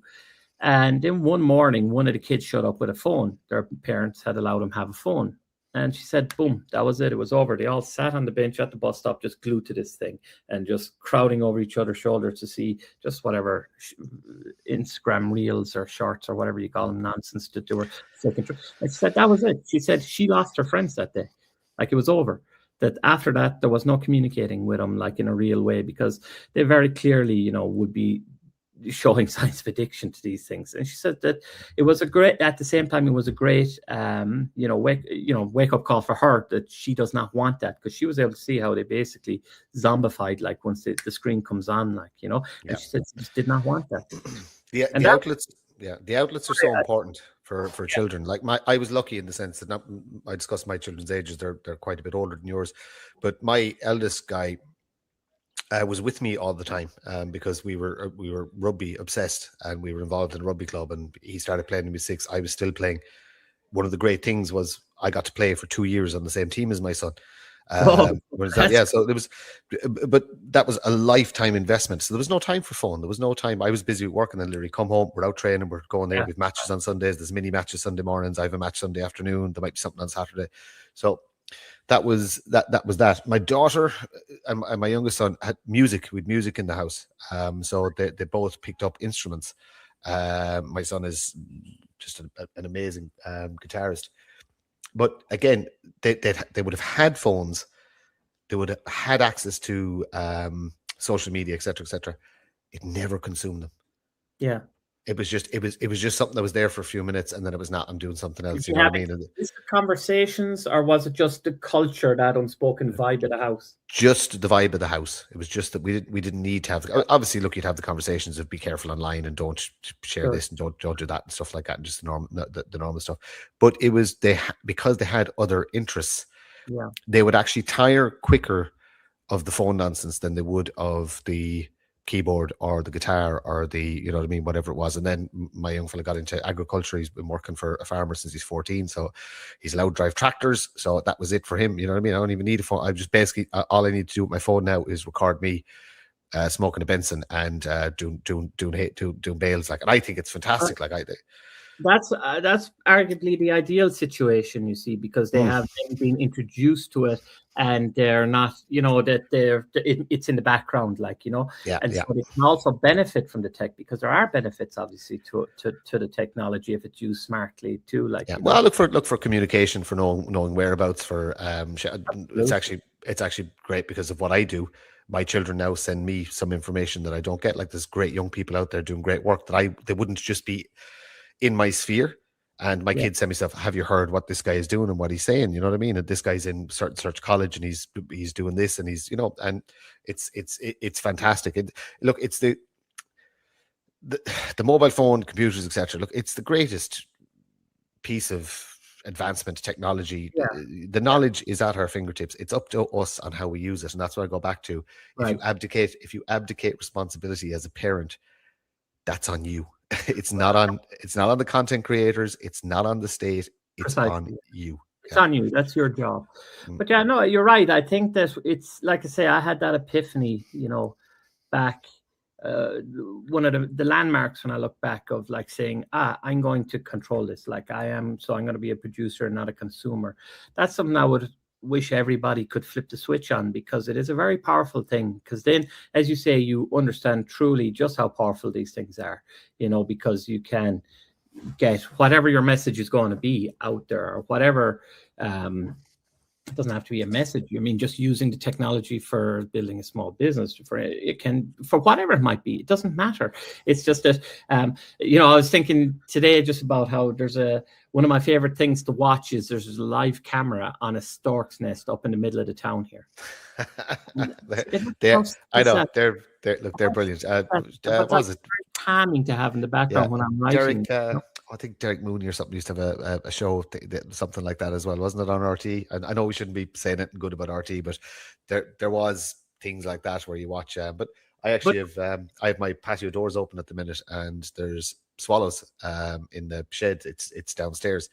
And then one morning, one of the kids showed up with a phone. Their parents had allowed them to have a phone. And she said, boom, that was it. It was over. They all sat on the bench at the bus stop, just glued to this thing and just crowding over each other's shoulders to see just whatever Instagram reels or shorts or whatever you call them, nonsense that they were flicking through. And she said that was it. She said she lost her friends that day. Like, it was over. That after that, there was no communicating with them, like in a real way, because they very clearly, would be showing signs of addiction to these things. And she said that it was at the same time, it was a great, wake up call for her, that she does not want that, because she was able to see how they basically zombified, like once the screen comes on, and she said she just did not want that. The outlets are so important for children. Like I was lucky in the sense that I discussed my children's ages. They're quite a bit older than yours, but my eldest guy was with me all the time because we were rugby obsessed, and we were involved in a rugby club, and he started playing in '6. I was still playing. One of the great things was I got to play for 2 years on the same team as my son. So there was, but that was a lifetime investment. So there was no time for phone. There was no time. I was busy with work, and then literally come home, we're out training, we're going there with matches on Sundays. There's mini matches Sunday mornings. I have a match Sunday afternoon. There might be something on Saturday. So that was that. My daughter and my youngest son had music. With music in the house. So they both picked up instruments. My son is just an amazing guitarist. But again, they would have had phones, they would have had access to social media, etc. It never consumed them. Yeah, it was just something that was there for a few minutes, and then it was not. I'm doing something else. You know what I mean? Is it conversations, or was it just the culture, that unspoken vibe of the house? Just the vibe of the house. It was just that we didn't need to have. Obviously, look, you'd have the conversations of be careful online and don't share this and don't do that and stuff like that, and just the normal stuff. But it was because they had other interests. Yeah, they would actually tire quicker of the phone nonsense than they would of the keyboard or the guitar or the, whatever it was. And then my young fella got into agriculture. He's been working for a farmer since he's 14, so he's allowed to drive tractors. So that was it for him. You know what I mean? I don't even need a phone. I just basically, all I need to do with my phone now is record me smoking a Benson and doing bales. Like, and I think it's fantastic. Like, I that's arguably the ideal situation, you see, because they have been introduced to it, and they're not, that it's in the background, so they can also benefit from the tech, because there are benefits obviously to the technology if it's used smartly too. Well, I look for communication, for knowing whereabouts. For it's actually great because of what I do. My children now send me some information that I don't get. Like, there's great young people out there doing great work that they wouldn't just be in my sphere, and my kids send me stuff. Have you heard what this guy is doing and what he's saying? You know what I mean? And this guy's in certain search college, and he's doing this, and he's and it's fantastic. Look, it's the mobile phone, computers, etc. Look, it's the greatest piece of advancement technology. The knowledge is at our fingertips. It's up to us on how we use it, and that's what I go back to. If you abdicate responsibility as a parent, that's on you. It's not on the content creators. It's not on the state. It's on you. It's on you. That's your job. But yeah, no, you're right. I think that it's, like I say, I had that epiphany, back. One of the landmarks when I look back of like saying, I'm going to control this. Like I am, so I'm going to be a producer and not a consumer. That's something I would wish everybody could flip the switch on, because it is a very powerful thing. Because then, as you say, you understand truly just how powerful these things are, because you can get whatever your message is going to be out there, or whatever. It doesn't have to be a message. I mean, just using the technology for building a small business, for whatever it might be. It doesn't matter. It's just that, I was thinking today just about how there's one of my favorite things to watch is there's a live camera on a stork's nest up in the middle of the town here. I know they're brilliant. What was it? Very calming to have in the background when I'm writing. I think Derek Mooney or something used to have a show, something like that as well, wasn't it, on RT? And I know we shouldn't be saying anything good about RT, but there was things like that where you watch. But I actually have my patio doors open at the minute, and there's swallows in the shed. It's downstairs,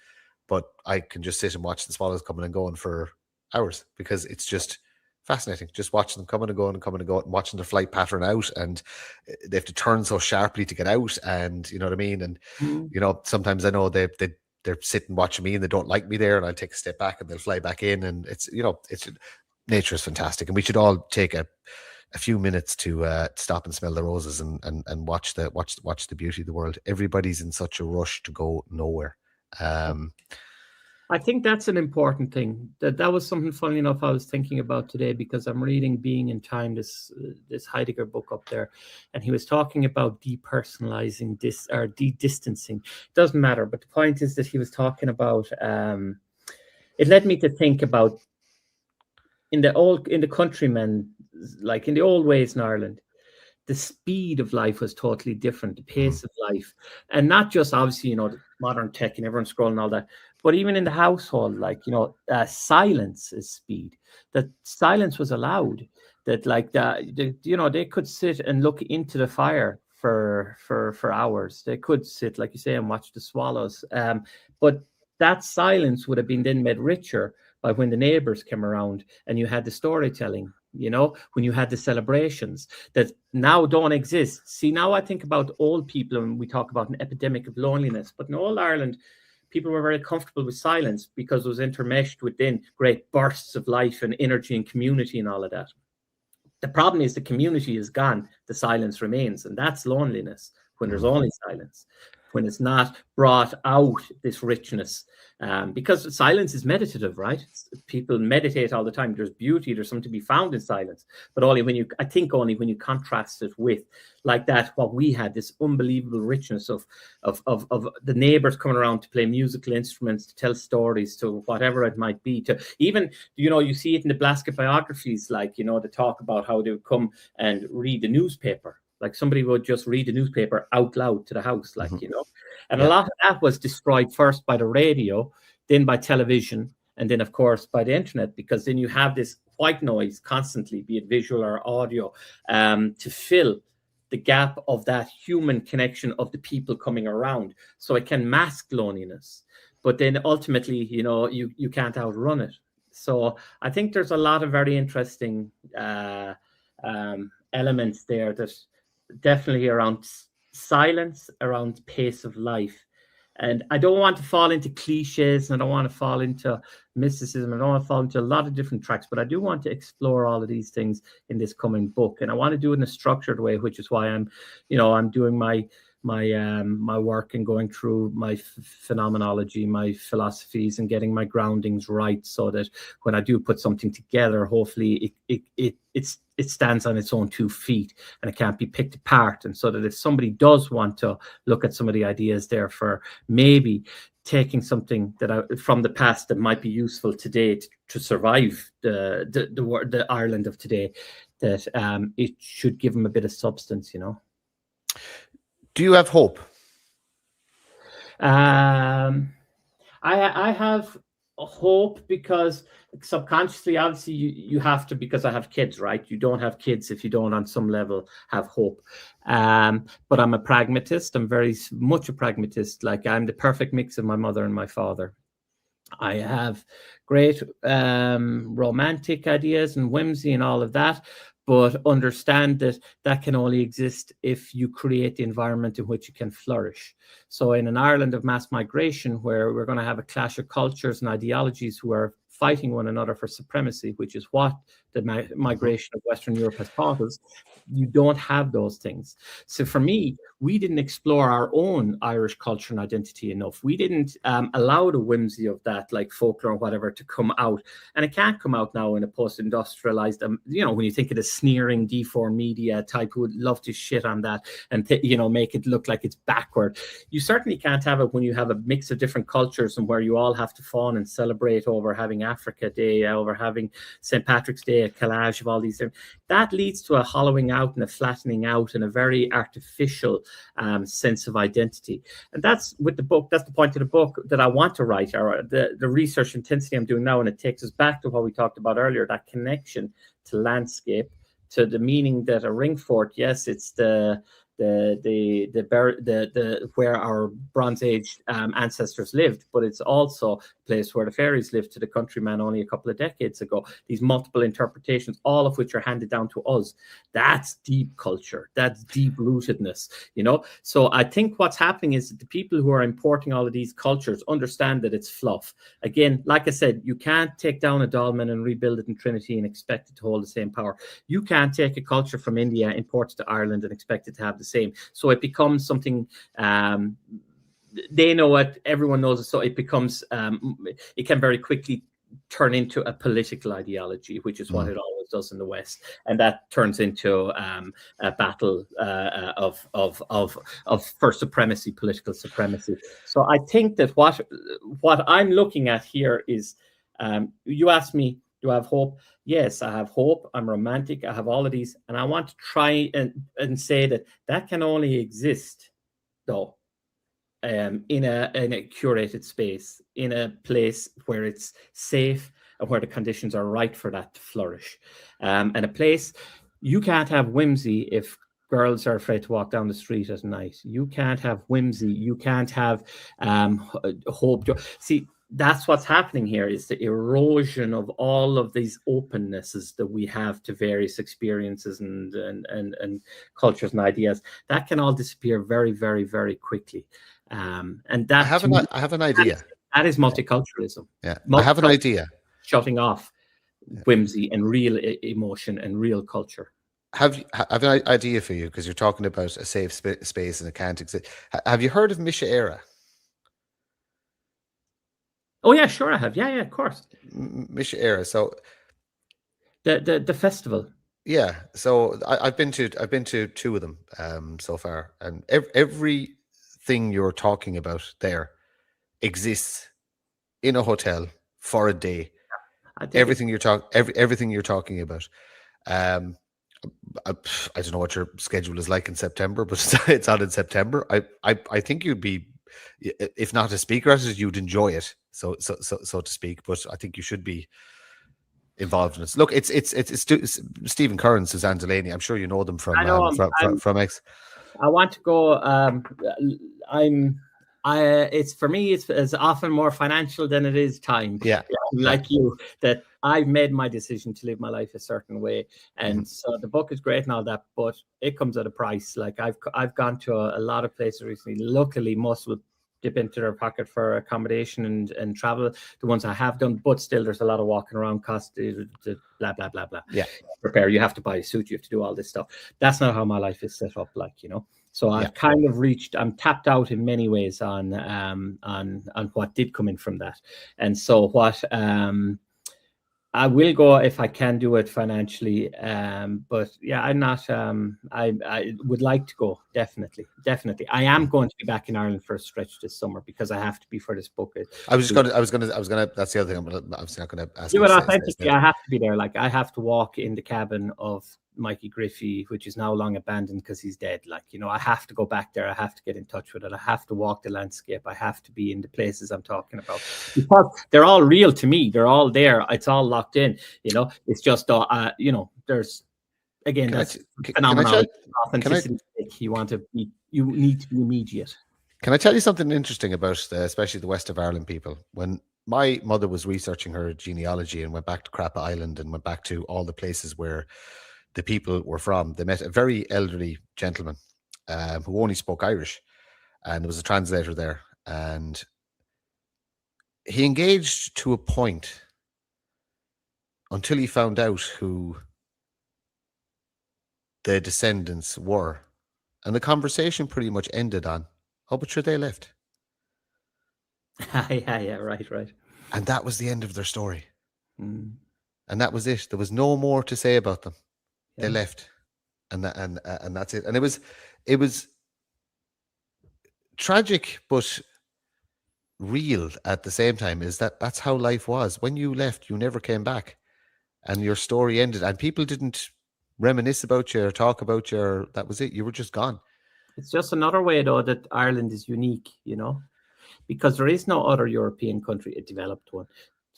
but I can just sit and watch the swallows coming and going for hours, because it's just fascinating, just watching them coming and going and watching their flight pattern out, and they have to turn so sharply to get out, and you know what I mean. And sometimes I know they're sitting watching me and they don't like me there, and I'll take a step back and they'll fly back in, and it's nature is fantastic, and we should all take a few minutes to stop and smell the roses and watch the beauty of the world. Everybody's in such a rush to go nowhere. I think that's an important thing. That was something, funny enough, I was thinking about today, because I'm reading Being in Time, this Heidegger book up there, and he was talking about depersonalizing or de-distancing. Doesn't matter, but the point is that he was talking about. It led me to think about in the countrymen, like in the old ways in Ireland, the speed of life was totally different, the pace of life, and not just obviously the modern tech and everyone's scrolling and all that. But even in the household, like, silence is speed. That silence was allowed. That they could sit and look into the fire for hours. They could sit, like you say, and watch the swallows. But that silence would have been then made richer by when the neighbors came around and you had the storytelling, when you had the celebrations that now don't exist. See, now I think about old people and we talk about an epidemic of loneliness, but in old Ireland, people were very comfortable with silence because it was intermeshed with then great bursts of life and energy and community and all of that. The problem is the community is gone, the silence remains, and that's loneliness when there's only silence, when it's not brought out this richness. Because silence is meditative, right? People meditate all the time. There's beauty, there's something to be found in silence. But only when you contrast it with like that, what we had, this unbelievable richness of the neighbors coming around to play musical instruments, to tell stories, to whatever it might be, to even, you see it in the Blasket biographies, like, they talk about how they would come and read the newspaper. Like somebody would just read the newspaper out loud to the house, like, and a lot of that was destroyed first by the radio, then by television, and then, of course, by the internet, because then you have this white noise constantly, be it visual or audio, to fill the gap of that human connection of the people coming around. So it can mask loneliness, but then ultimately, you can't outrun it. So I think there's a lot of very interesting elements there that definitely around silence, around pace of life. And I don't want to fall into cliches, and I don't want to fall into mysticism. I don't want to fall into a lot of different tracks, but I do want to explore all of these things in this coming book. And I want to do it in a structured way, which is why I'm doing my work and going through my phenomenology, my philosophies, and getting my groundings right, so that when I do put something together, hopefully it stands on its own 2 feet and it can't be picked apart. And so that if somebody does want to look at some of the ideas there for maybe taking something from the past that might be useful today to survive the Ireland of today, that it should give them a bit of substance, Do you have hope? I have hope because subconsciously, obviously, you have to, because I have kids, right? You don't have kids if you don't, on some level, have hope. But I'm a pragmatist. I'm very much a pragmatist. Like, I'm the perfect mix of my mother and my father. I have great romantic ideas and whimsy and all of that, but understand that can only exist if you create the environment in which it can flourish. So in an Ireland of mass migration, where we're going to have a clash of cultures and ideologies who are fighting one another for supremacy, which is what the migration of Western Europe has taught us. You don't have those things. So for me, we didn't explore our own Irish culture and identity enough. We didn't allow the whimsy of that, like folklore or whatever, to come out. And it can't come out now in a post-industrialized, when you think of the sneering D4 media type who would love to shit on that and, make it look like it's backward. You certainly can't have it when you have a mix of different cultures and where you all have to fawn and celebrate over having Africa Day, over having St. Patrick's Day, a collage of all these things. That leads to a hollowing out and a flattening out and a very artificial sense of identity. And that's with the book. That's the point of the book that I want to write, or the research intensity I'm doing now. And it takes us back to what we talked about earlier, that connection to landscape, to the meaning that a ring fort, yes, it's the where our Bronze Age ancestors lived, but it's also a place where the fairies lived to the countryman only a couple of decades ago. These multiple interpretations, all of which are handed down to us. That's deep culture. That's deep rootedness, So I think what's happening is that the people who are importing all of these cultures understand that it's fluff. Again, like I said, you can't take down a dolmen and rebuild it in Trinity and expect it to hold the same power. You can't take a culture from India, import it to Ireland and expect it to have the same. So it becomes something, they know it, everyone knows it. So it becomes, it can very quickly turn into a political ideology, which is what it always does in the West. And that turns into a battle of first supremacy, political supremacy. So I think that what I'm looking at here is, you asked me, do I have hope? Yes, I have hope. I'm romantic. I have all of these. And I want to try and say that can only exist, though, in a curated space, in a place where it's safe and where the conditions are right for that to flourish. And a place, you can't have whimsy if girls are afraid to walk down the street at night. You can't have whimsy. You can't have hope. See, that's what's happening here, is the erosion of all of these opennesses that we have to various experiences and cultures and ideas. That can all disappear very, very, very quickly. And that I have an idea. That is multiculturalism. Yeah, I have an idea. Shutting off whimsy and real emotion and real culture. Have an idea for you, because you're talking about a safe space and it can't exist. Have you heard of Misha Era? Oh yeah, sure I have. Yeah, of course. Misha Era. So the festival. Yeah. So I've been to two of them so far, and everything you're talking about there exists in a hotel for a day. Everything you're talking about. I don't know what your schedule is like in September, but it's on in September. I think you'd be, if not a speaker at it, you'd enjoy it, so to speak. But I think you should be involved in it. Look, it's Stephen Curran and Suzanne Delaney. I'm sure you know them from X. I want to go. It's for me, it's often more financial than it is time. Yeah. Like you, that I've made my decision to live my life a certain way, and so the book is great and all that, but it comes at a price. Like I've gone to a lot of places recently. Luckily, most will dip into their pocket for accommodation and travel. The ones I have done, but still, there's a lot of walking around, cost, blah blah blah blah. Yeah. Prepare. You have to buy a suit. You have to do all this stuff. That's not how my life is set up. So I've kind of I'm tapped out in many ways on what did come in from that. And so what I will go if I can do it financially. But yeah, I'm not, I would like to go. Definitely. I am going to be back in Ireland for a stretch this summer because I have to be for this book. I was gonna, that's the other thing. I'm obviously not going to ask. Authentically, I have to be there. Like I have to walk in the cabin of Mikey Griffey, which is now long abandoned because he's dead. I have to go back there. I have to get in touch with it. I have to walk the landscape. I have to be in the places I'm talking about because they're all real to me. They're all there. It's all locked in. It's just there's again that's phenomenal authenticity. You need to be immediate. Can I tell you something interesting about especially the west of Ireland people? When my mother was researching her genealogy and went back to Crappa Island and went back to all the places where the people were from, they met a very elderly gentleman who only spoke Irish, and there was a translator there, and he engaged to a point until he found out who the descendants were. And the conversation pretty much ended on, oh, but sure, they left. Yeah, right. And that was the end of their story. Mm. And that was it. There was no more to say about them. Yeah. They left. And that's it. And it was tragic, but real at the same time. Is that's how life was. When you left, you never came back, and your story ended. And people didn't reminisce about you or talk about you. Or that was it. You were just gone. It's just another way, though, that Ireland is unique, you know, because there is no other European country, a developed one.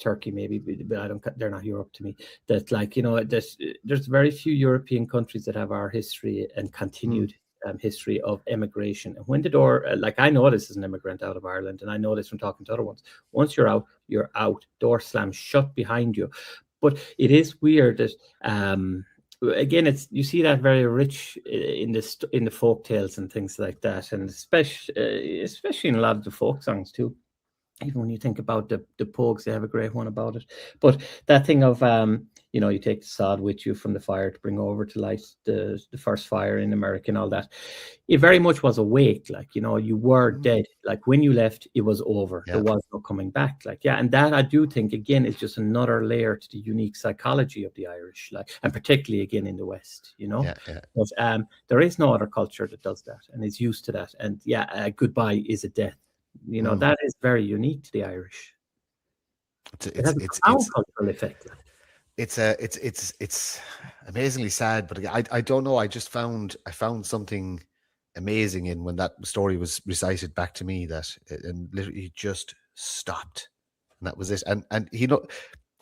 Turkey, maybe, but they're not Europe to me. That, like, you know, there's very few European countries that have our history and continued history of immigration. And when the door, like, I know this as an immigrant out of Ireland, and I know this from talking to other ones. Once you're out, you're out. Door slams shut behind you. But it is weird that, again, it's, you see that very rich in the folk tales and things like that, and especially in a lot of the folk songs too. Even when you think about the Pogues, they have a great one about it. But that thing of, you know, you take the sod with you from the fire to bring over to light the first fire in America and all that. It very much was a wake, like, you know, you were dead. Like, when you left, it was over. Yeah. There was no coming back. Like, yeah, and that, I do think, again, is just another layer to the unique psychology of the Irish, like, and particularly again in the West, you know. Yeah. But there is no other culture that does that and is used to that. And yeah, a goodbye is a death. You know, that is very unique to the Irish. It has a profound cultural effect. It's amazingly sad, but I don't know. I found something amazing in when that story was recited back to me, that and literally just stopped, and that was it. And you know,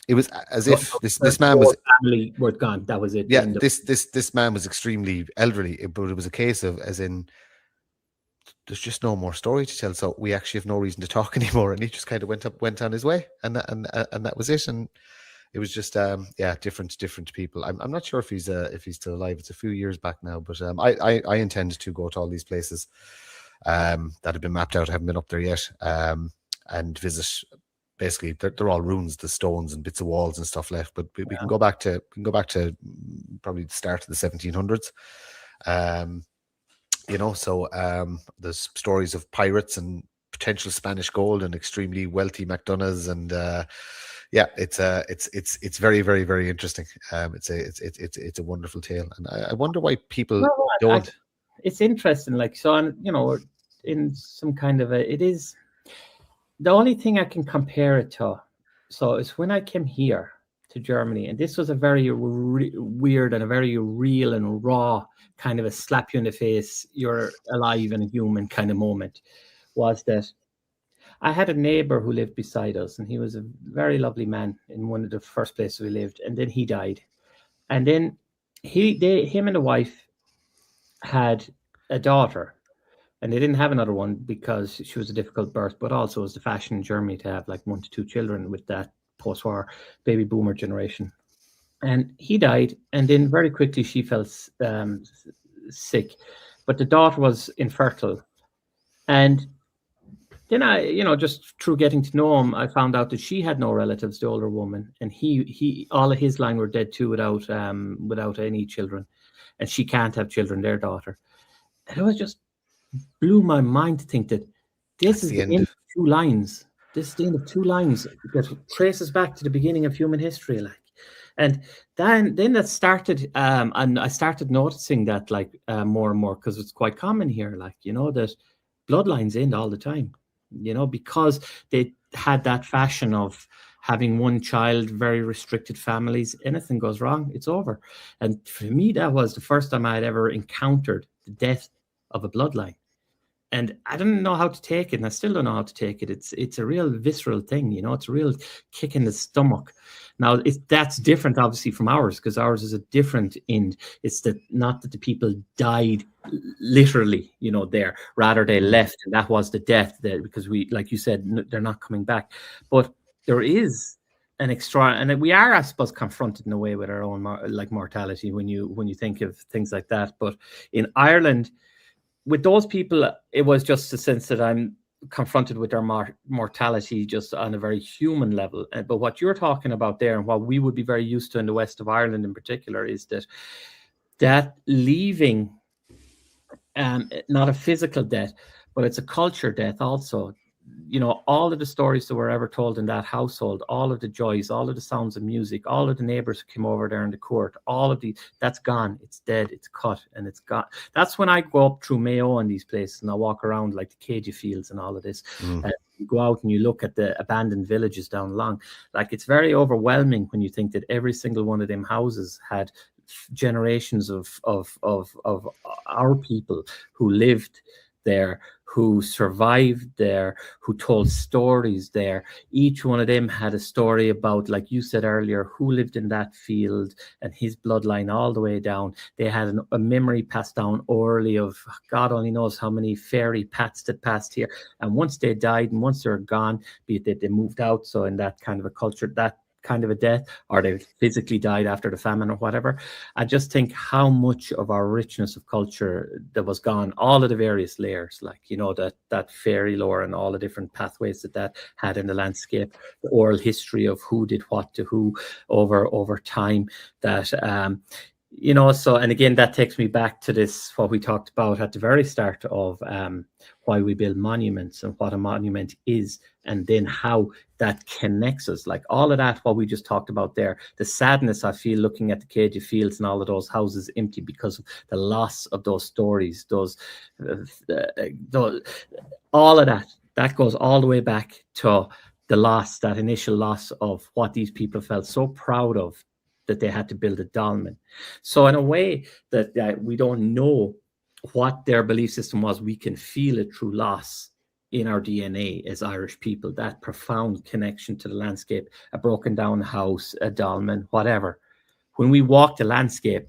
it was as if this man was family were gone. That was it. Yeah, this man was extremely elderly, but it was a case of, as in, there's just no more story to tell, so we actually have no reason to talk anymore. And he just kind of went on his way, and that was it. And it was just different people. I'm not sure if he's still alive. It's a few years back now, but I intend to go to all these places that have been mapped out. I haven't been up there yet, and visit. Basically, they're all ruins, the stones and bits of walls and stuff left. But we can go back to probably the start of the 1700s. You know, so there's stories of pirates and potential Spanish gold and extremely wealthy MacDonaghs, and it's very, very, very interesting. It's a wonderful tale, and I wonder why people don't. It's interesting, like, so, you know, in some kind of it is the only thing I can compare it to. So it's when I came here to Germany, and this was a very weird and a very real and raw kind of a slap you in the face, you're alive and a human kind of moment, was that I had a neighbor who lived beside us, and he was a very lovely man in one of the first places we lived, and then he died. And then him and the wife had a daughter, and they didn't have another one because she was a difficult birth, but also it was the fashion in Germany to have like 1 to 2 children with that post-war baby boomer generation. And he died, and then very quickly she fell sick, but the daughter was infertile. And then I, you know, just through getting to know him, I found out that she had no relatives, the older woman, and he all of his line were dead too, without any children, and she can't have children, their daughter. And it was just blew my mind to think that this is the end of 2 lines. This is the end of 2 lines that traces back to the beginning of human history, like. And then that started, and I started noticing that, like, more and more, because it's quite common here, like, you know, that bloodlines end all the time, you know, because they had that fashion of having one child, very restricted families. Anything goes wrong, it's over. And for me, that was the first time I had ever encountered the death of a bloodline. And I didn't know how to take it, and I still don't know how to take it. It's a real visceral thing, you know. It's a real kick in the stomach. Now, that's different, obviously, from ours, because ours is a different end. It's not that the people died literally, you know, there. Rather, they left, and that was the death there, because we, like you said, they're not coming back. But there is an extra, and we are, I suppose, confronted in a way with our own mortality when you think of things like that. But in Ireland, with those people, it was just a sense that confronted with their mortality just on a very human level. But what you're talking about there, and what we would be very used to in the west of Ireland in particular, is that leaving, not a physical death, but it's a culture death also. You know, all of the stories that were ever told in that household, all of the joys, all of the sounds of music, all of the neighbors who came over there in the court, all of that's gone. It's dead, it's cut, and it's gone. That's when I go up through Mayo and these places, and I walk around like the Cagey Fields and all of this. You go out and you look at the abandoned villages down along. Like, it's very overwhelming when you think that every single one of them houses had generations of our people who lived there, who survived there, who told stories there. Each one of them had a story about, like you said earlier, who lived in that field and his bloodline all the way down. They had a memory passed down orally of God only knows how many fairy pats that passed here. And once they died and once they're gone, be it that they moved out, so in that kind of a culture, that kind of a death, or they physically died after the famine or whatever. I just think how much of our richness of culture that was gone, all of the various layers, like, you know, that fairy lore and all the different pathways that had in the landscape, the oral history of who did what to who over time, that you know. So, and again, that takes me back to this, what we talked about at the very start of why we build monuments and what a monument is, and then how that connects us. Like all of that, what we just talked about there, the sadness I feel looking at the Cagey Fields and all of those houses empty because of the loss of those stories, those all of that goes all the way back to the loss, that initial loss of what these people felt so proud of, that they had to build a dolmen. So in a way that we don't know what their belief system was, we can feel it through loss in our DNA as Irish people, that profound connection to the landscape, a broken down house, a dolmen, whatever. When we walk the landscape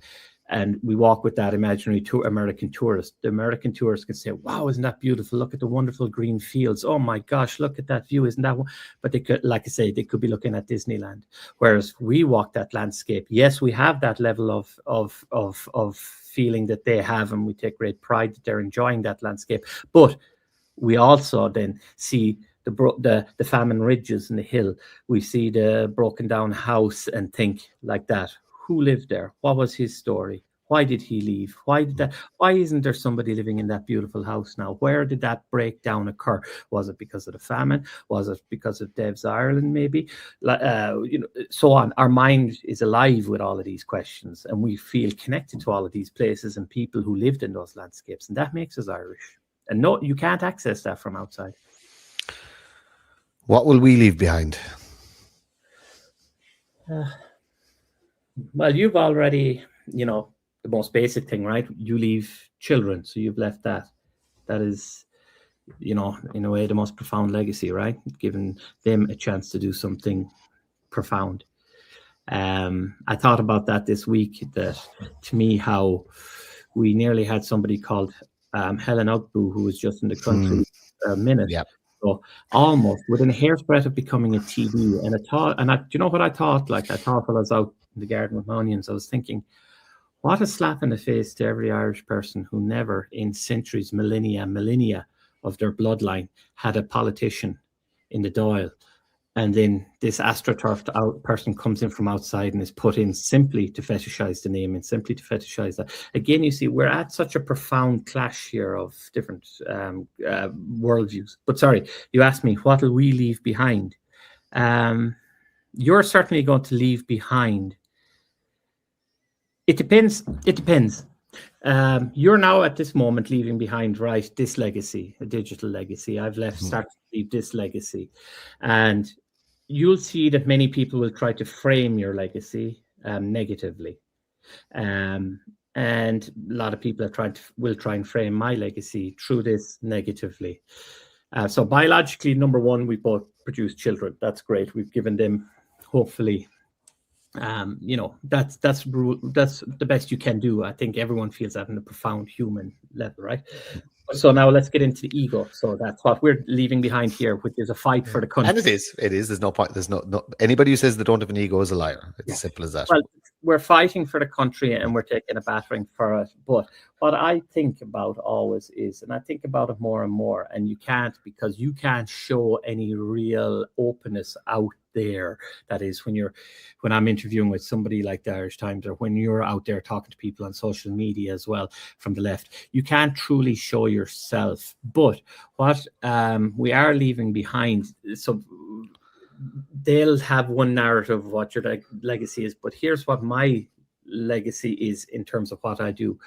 and we walk with that imaginary American tourist, the American tourist can say, wow, isn't that beautiful? Look at the wonderful green fields. Oh my gosh, look at that view. Isn't that one? But they could, like I say, they could be looking at Disneyland. Whereas we walk that landscape, yes, we have that level of feeling that they have, and we take great pride that they're enjoying that landscape. But we also then see the famine ridges in the hill. We see the broken down house and think like that. Who lived there? What was his story? Why did he leave? Why isn't there somebody living in that beautiful house now? Where did that breakdown occur? Was it because of the famine? Was it because of Dev's Ireland, maybe? You know, so on. Our mind is alive with all of these questions, and we feel connected to all of these places and people who lived in those landscapes, and that makes us Irish. And no, you can't access that from outside. What will we leave behind? Well, you've already, you know, the most basic thing, right? You leave children, so you've left that. That is, you know, in a way, the most profound legacy, right? Giving them a chance to do something profound. I thought about that this week, that to me, how we nearly had somebody called Helen Ugbu, who was just in the country a minute. Yep. So almost within a hair's breadth of becoming a TD. And do you know what I thought? Like, I thought while I was out in the garden with my onions, I was thinking, what a slap in the face to every Irish person who never in centuries, millennia of their bloodline had a politician in the Dáil. And then this astroturfed out person comes in from outside and is put in simply to fetishize the name and simply to fetishize that. Again, you see, we're at such a profound clash here of different worldviews. But sorry, you asked me, what will we leave behind? You're certainly going to leave behind. It depends. It depends. You're now at this moment leaving behind, right, this legacy, a digital legacy. I've started to leave this legacy. And you'll see that many people will try to frame your legacy negatively. And a lot of people will try and frame my legacy through this negatively. So biologically, number one, we both produce children. That's great. We've given them, hopefully, you know, that's the best you can do. I think everyone feels that on a profound human level, right? So now let's get into the ego. So that's what we're leaving behind here, which is a fight for the country. And it is. There's no point. There's no anybody who says they don't have an ego is a liar. It's as simple as that. Well, we're fighting for the country and we're taking a battering for it. But what I think about always is, and I think about it more and more, and you can't, because you can't show any real openness out there. That is, when I'm interviewing with somebody like the Irish Times, or when you're out there talking to people on social media as well from the left, you can't truly show yourself. But what we are leaving behind, so they'll have one narrative of what your legacy is, but here's what my legacy is in terms of what I do.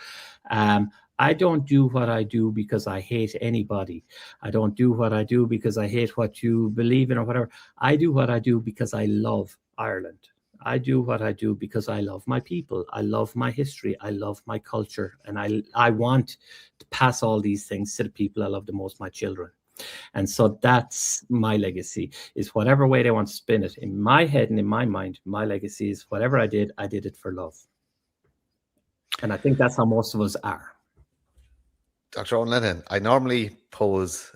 I don't do what I do because I hate anybody. I don't do what I do because I hate what you believe in or whatever. I do what I do because I love Ireland. I do what I do because I love my people. I love my history. I love my culture. And I want to pass all these things to the people I love the most, my children. And so that's my legacy, is whatever way they want to spin it. In my head and in my mind, my legacy is whatever I did it for love. And I think that's how most of us are. Dr. Eoin Lenihan, I normally pose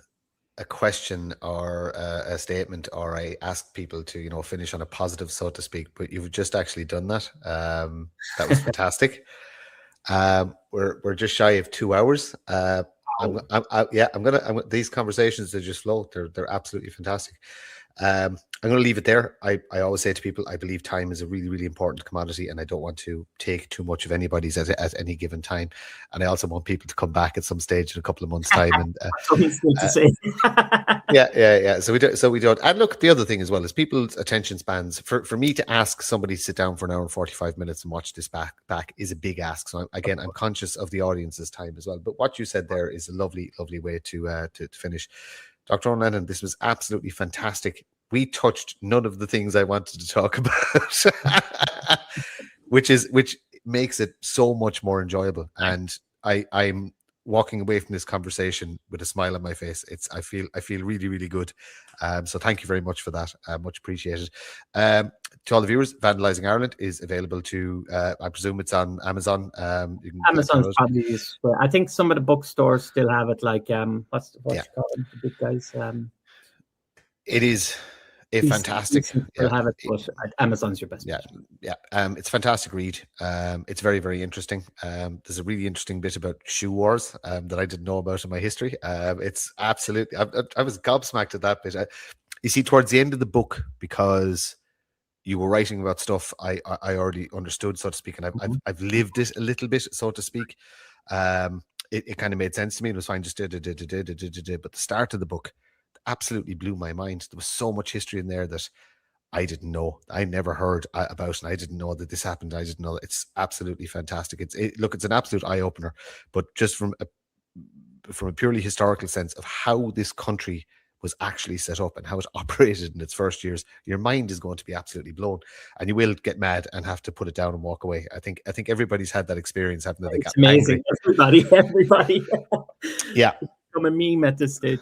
a question or a statement, or I ask people to, finish on a positive, so to speak, but you've just actually done that. That was fantastic. We're just shy of 2 hours. These conversations, they just flow. They're absolutely fantastic. I'm going to leave it there. I always say to people, I believe time is a really, really important commodity, and I don't want to take too much of anybody's at any given time. And I also want people to come back at some stage in a couple of months' time. And to say. yeah. So we don't. And look, the other thing as well is people's attention spans. For me to ask somebody to sit down for an hour and 45 minutes and watch this back is a big ask. So I'm conscious of the audience's time as well. But what you said there is a lovely, lovely way to finish. Dr. Eoin Lenihan, this was absolutely fantastic. We touched none of the things I wanted to talk about, which makes it so much more enjoyable. And I'm walking away from this conversation with a smile on my face. I feel really, really good. So thank you very much for that. Much appreciated. To all the viewers, Vandalising Ireland is available to, I presume it's on Amazon. Amazon's probably, I think some of the bookstores still have it, like, what's you call them, the big guys? It is a fantastic. Still have it, but Amazon's your best. Yeah. It's a fantastic read. It's very, very interesting. There's a really interesting bit about shoe wars that I didn't know about in my history. It's absolutely. I was gobsmacked at that bit. You see, towards the end of the book, because you were writing about stuff I already understood, so to speak, and I've lived it a little bit, so to speak. It kind of made sense to me. It was fine, just did. But the start of the book absolutely blew my mind. There was so much history in there that I didn't know. I never heard about, and I didn't know that this happened. I didn't know. It's absolutely fantastic. It's an absolute eye opener. But just from a purely historical sense of how this country was actually set up and how it operated in its first years, your mind is going to be absolutely blown, and you will get mad and have to put it down and walk away. I think everybody's had that experience, haven't they? It's amazing. Everybody. Yeah. Become a meme at this stage.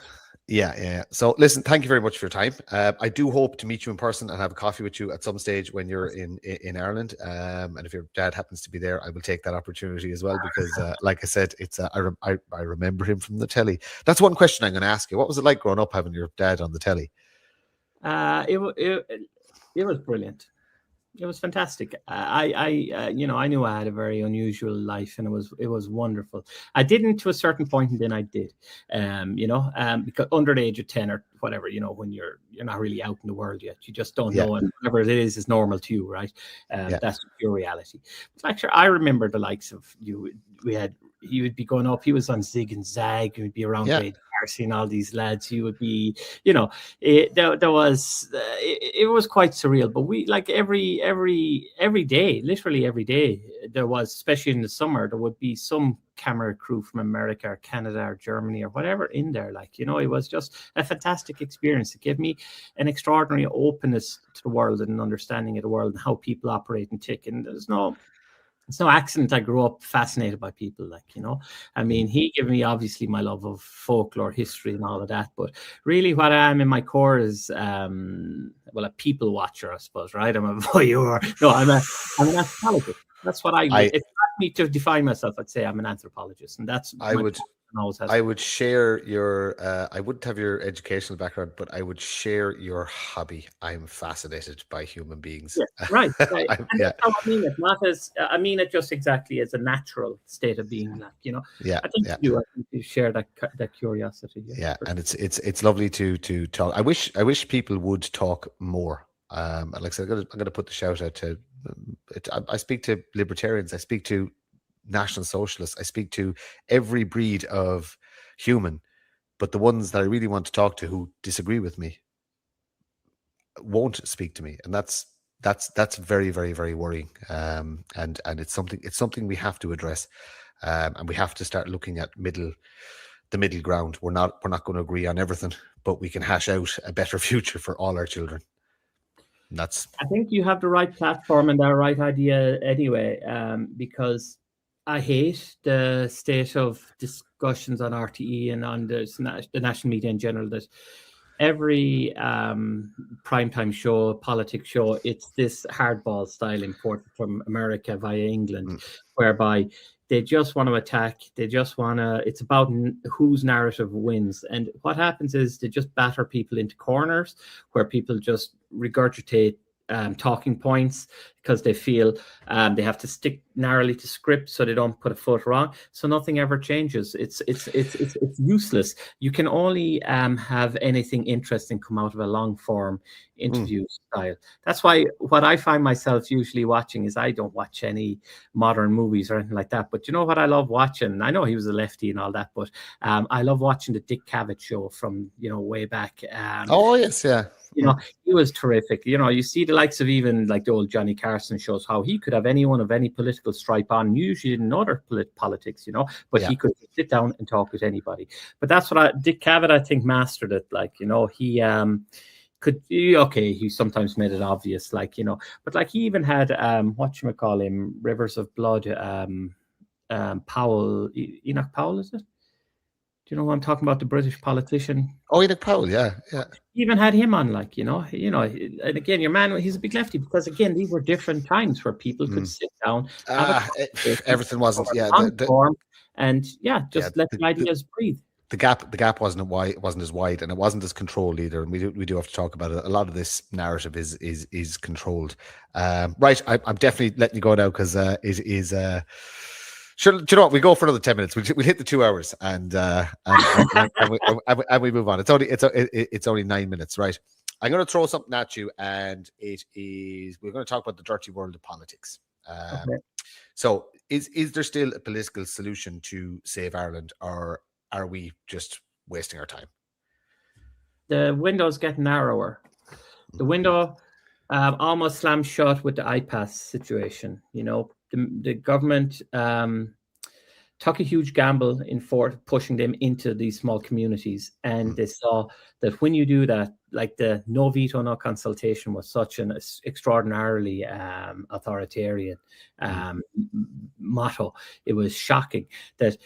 Yeah. So listen, thank you very much for your time. I do hope to meet you in person and have a coffee with you at some stage when you're in Ireland. And if your dad happens to be there, I will take that opportunity as well, because like I said, it's I remember him from the telly. That's one question I'm going to ask you. What was it like growing up having your dad on the telly? It was brilliant. It was fantastic. I knew I had a very unusual life, and it was wonderful. I didn't to a certain point, and then I did. Because under the age of 10 or whatever, when you're not really out in the world yet, you just don't know, and whatever it is normal to you, right? That's your reality. But actually, I remember the likes of you. He would be going up. He was on Zig and Zag. He would be around Darcy and all these lads. He would be, it was quite surreal. But we, like, every day, literally every day, there was, especially in the summer, there would be some camera crew from America or Canada or Germany or whatever in there. Like, it was just a fantastic experience. It gave me an extraordinary openness to the world and an understanding of the world and how people operate and tick. And it's no accident I grew up fascinated by people, he gave me obviously my love of folklore, history and all of that, but really what I am in my core is a people watcher, I suppose, right? I'm a voyeur. No, I'm an anthropologist. That's what if you ask me to define myself, I'd say I'm an anthropologist, and that's knows has. I would share your. I wouldn't have your educational background, but I would share your hobby. I'm fascinated by human beings. Yeah, right. Right. And Yeah, that's how I mean it. Not as I mean it just exactly as a natural state of being. Like, you know, yeah, I think yeah. you do. I think you share that curiosity. Yeah. Yeah, and it's lovely to talk. I wish people would talk more. And like I said, I'm gonna put the shout out to. I speak to libertarians. I speak to national socialists. I speak to every breed of human, but the ones that I really want to talk to who disagree with me won't speak to me, and that's very, very, very worrying. And it's something we have to address, and we have to start looking at the middle ground. We're not going to agree on everything, but we can hash out a better future for all our children. And that's I think you have the right platform and the right idea anyway, because I hate the state of discussions on RTE and on the national media in general, that every primetime show, politics show, it's this hardball style imported from America via England, whereby they just want to attack. They just want to, it's about whose narrative wins. And what happens is they just batter people into corners where people just regurgitate talking points because they feel they have to stick narrowly to script so they don't put a foot wrong. So nothing ever changes. It's useless. You can only have anything interesting come out of a long form interview style. That's why what I find myself usually watching is, I don't watch any modern movies or anything like that. But you know what I love watching? I know he was a lefty and all that, but I love watching the Dick Cavett show from, way back. oh yes, yeah. He was terrific. You see the likes of even like the old Johnny Carson shows, how he could have anyone of any political stripe on. You usually didn't know their politics, but Yeah. he could sit down and talk with anybody. But that's what Dick Cavett, I think, mastered it. Like, he he sometimes made it obvious, but like he even had whatchamacallit, Rivers of Blood, Powell, Enoch Powell, is it? Do you know who I'm talking about? The British politician. Oh, Enoch Powell, yeah. He even had him on, and again, your man, he's a big lefty, because again, these were different times where people could sit down, have everything wasn't, and just let the ideas breathe. The gap wasn't as wide, and it wasn't as controlled either. And we do have to talk about it. A lot of this narrative is controlled. Right, I'm definitely letting you go now, because it is. Sure, do you know what? We go for another 10 minutes. We hit the 2 hours, and we move on. It's only 9 minutes, right? I'm going to throw something at you, and we're going to talk about the dirty world of politics. Okay. So, is there still a political solution to save Ireland, or are we just wasting our time? The window's getting narrower. The window almost slammed shut with the iPass situation. The government took a huge gamble in pushing them into these small communities, and they saw that when you do that, like the no veto, no consultation was such an extraordinarily authoritarian motto. It was shocking that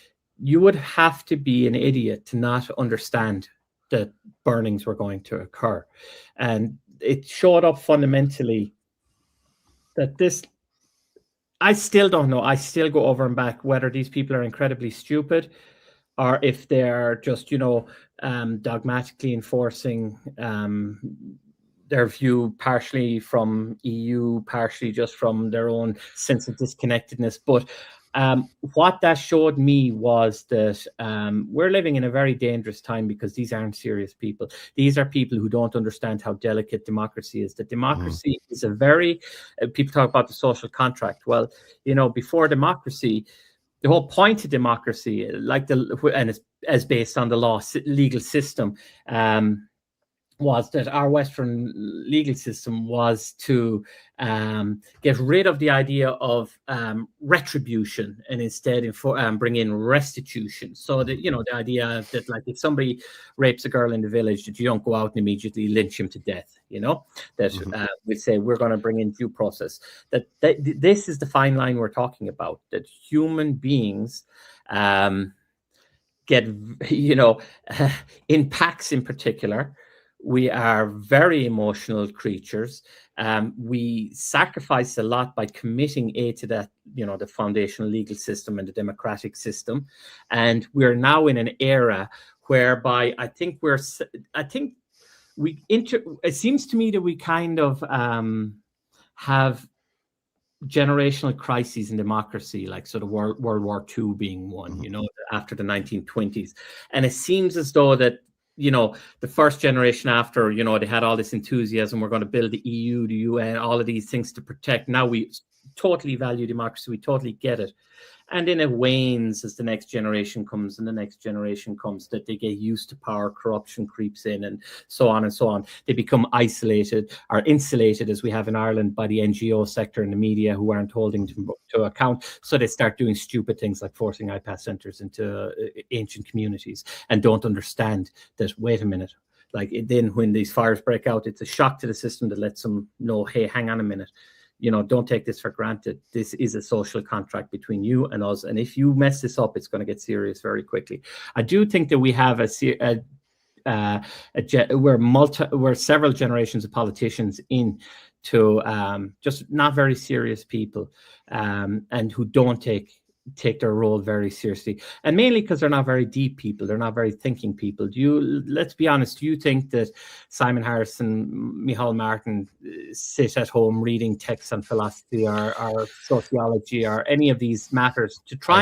you would have to be an idiot to not understand that burnings were going to occur. And it showed up fundamentally that this, I still don't know. I still go over and back whether these people are incredibly stupid, or if they're just, dogmatically enforcing their view, partially from EU, partially just from their own sense of disconnectedness. But what that showed me was that we're living in a very dangerous time, because these aren't serious people. These are people who don't understand how delicate democracy is. That democracy is a very, people talk about the social contract. Well, before democracy, the whole point of democracy, and it's as based on the legal system, was that our Western legal system was to get rid of the idea of retribution, and instead bring in restitution. So that, the idea that, like, if somebody rapes a girl in the village, that you don't go out and immediately lynch him to death. That we say we're going to bring in due process. That this is the fine line we're talking about. That human beings get, in packs in particular. We are very emotional creatures. We sacrifice a lot by committing to the foundational legal system and the democratic system. And we're now in an era whereby it seems to me that we kind of have generational crises in democracy, like sort of World War II being one, after the 1920s. And it seems as though that, the first generation after, they had all this enthusiasm, we're going to build the EU, the UN, all of these things to protect. Now we totally value democracy. We totally get it. And then it wanes as the next generation comes and the next generation comes, that they get used to power, corruption creeps in, and so on and so on. They become isolated or insulated, as we have in Ireland, by the NGO sector and the media, who aren't holding to account. So they start doing stupid things like forcing iPass centres into ancient communities and don't understand that, wait a minute, like then when these fires break out, it's a shock to the system that lets them know, hey, hang on a minute. Don't take this for granted. This is a social contract between you and us. And if you mess this up, it's going to get serious very quickly. I do think that we have we're several generations of politicians into just not very serious people, and who don't take their role very seriously, and mainly because they're not very deep people, they're not very thinking people. Let's be honest, do you think that Simon Harrison, Micheál Martin sit at home reading texts on philosophy or sociology or any of these matters to try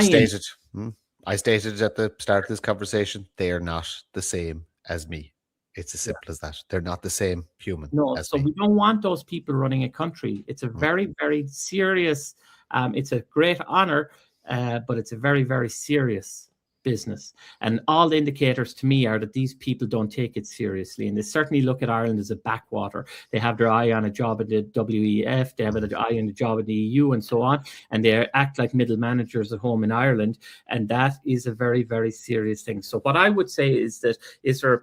I stated at the start of this conversation, they are not the same as me. It's as simple as that. They're not the same human as me. We don't want those people running a country. It's a very, very serious, it's a great honor, but it's a very, very serious business. And all the indicators to me are that these people don't take it seriously. And they certainly look at Ireland as a backwater. They have their eye on a job at the WEF, they have an eye on a job at the EU and so on. And they act like middle managers at home in Ireland. And that is a very, very serious thing. So what I would say is that, is there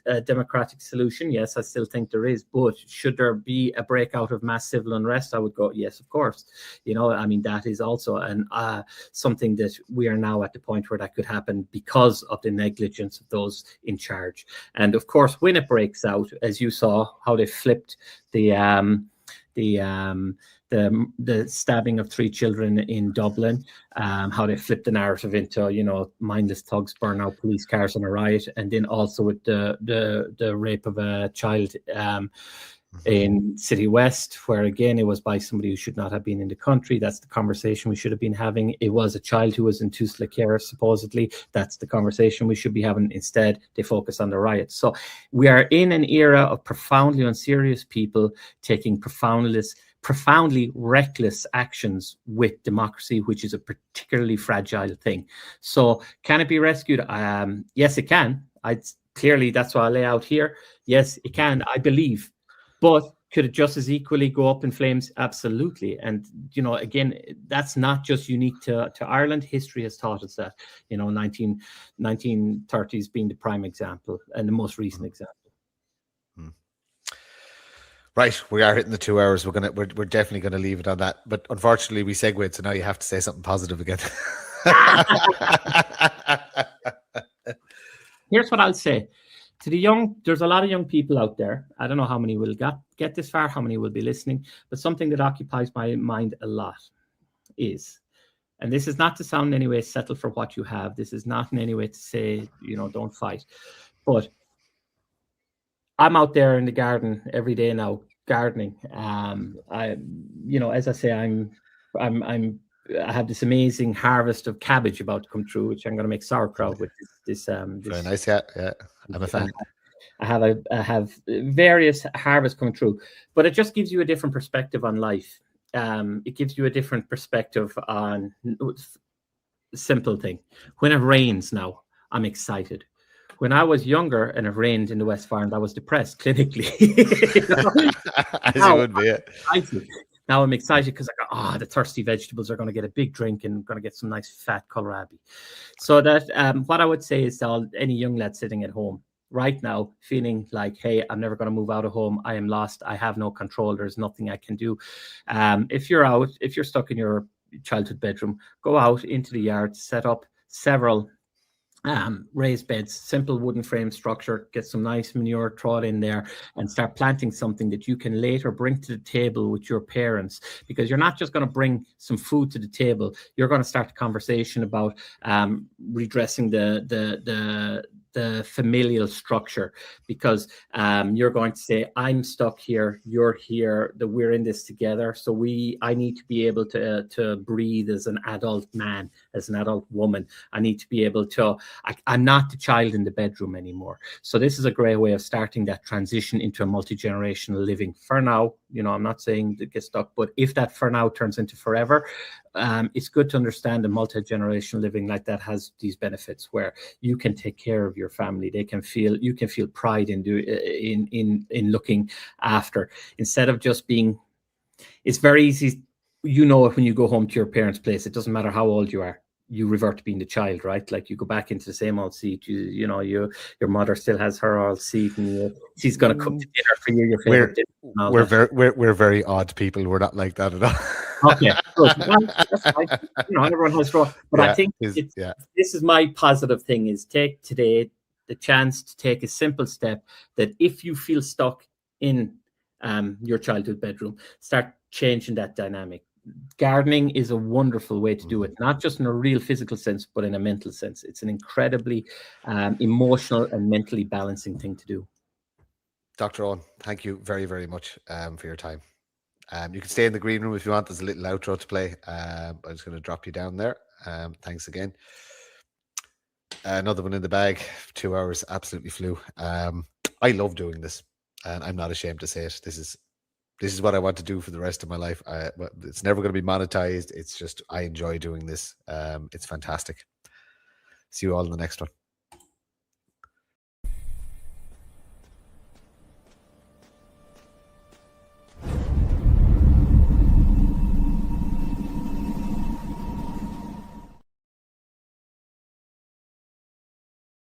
a democratic solution? Yes, I still think there is. But should there be a breakout of mass civil unrest? I would go, yes, of course. That is also something that we are now at the point where that could happen because of the negligence of those in charge. And of course, when it breaks out, as you saw how they flipped the stabbing of 3 children in Dublin, how they flipped the narrative into, mindless thugs burn out police cars in a riot, and then also with the rape of a child in City West, where again it was by somebody who should not have been in the country. That's the conversation we should have been having. It was a child who was in Tusla care, supposedly. That's the conversation we should be having. Instead, they focus on the riots. So we are in an era of profoundly unserious people taking profoundly reckless actions with democracy, which is a particularly fragile thing. So can it be rescued? Yes, it can. Clearly, that's what I lay out here. Yes, it can, I believe. But could it just as equally go up in flames? Absolutely. And, again, that's not just unique to Ireland. History has taught us that, 1930s being the prime example and the most recent example. Right, we are hitting the 2 hours. We're definitely gonna leave it on that. But unfortunately, we segued, so now you have to say something positive again. Here's what I'll say. To the young, there's a lot of young people out there. I don't know how many will get this far, how many will be listening, but something that occupies my mind a lot is, and this is not to sound in any way settle for what you have. This is not in any way to say, don't fight. But I'm out there in the garden every day now, gardening. As I say, I have this amazing harvest of cabbage about to come through, which I'm going to make sauerkraut with. Very nice, yeah. I'm a fan. I have various harvests coming through, but it just gives you a different perspective on life. It gives you a different perspective on simple thing. When it rains now, I'm excited. When I was younger and it rained in the West Farm, I was depressed clinically. As you would be. Now I'm excited because the thirsty vegetables are going to get a big drink and going to get some nice fat kohlrabi. So that what I would say is to any young lad sitting at home right now feeling like, hey, I'm never going to move out of home. I am lost. I have no control. There's nothing I can do. If you're stuck in your childhood bedroom, go out into the yard, set up several raised beds, simple wooden frame structure, get some nice manure, throw it in there, and start planting something that you can later bring to the table with your parents, because you're not just going to bring some food to the table, you're going to start a conversation about redressing the familial structure, because you're going to say, I'm stuck here, you're here, that we're in this together. So I need to be able to breathe as an adult man, as an adult woman. I need to be able to, I'm not the child in the bedroom anymore. So this is a great way of starting that transition into a multi-generational living. For now, I'm not saying to get stuck, but if that for now turns into forever, it's good to understand a multi-generational living like that has these benefits where you can take care of your family. You can feel pride in looking after, instead of just being. It's very easy, when you go home to your parents' place, it doesn't matter how old you are, you revert to being the child, right? Like you go back into the same old seat. Your mother still has her old seat, and she's going to cook the dinner for you. Your favorite dinner. We're very odd people. We're not like that at all. Okay, good. Well, that's fine. Everyone has straw, but I think this is my positive thing: is take today the chance to take a simple step. That if you feel stuck in your childhood bedroom, start changing that dynamic. Gardening is a wonderful way to do it, not just in a real physical sense, but in a mental sense. It's an incredibly emotional and mentally balancing thing to do. Dr. Eoin, thank you very, very much for your time. You can stay in the green room if you want. There's a little outro to play. I'm just going to drop you down there. Thanks again. Another one in the bag. 2 hours absolutely flew. I love doing this, and I'm not ashamed to say it. This is what I want to do for the rest of my life. It's never going to be monetized. It's just I enjoy doing this. It's fantastic. See you all in the next one.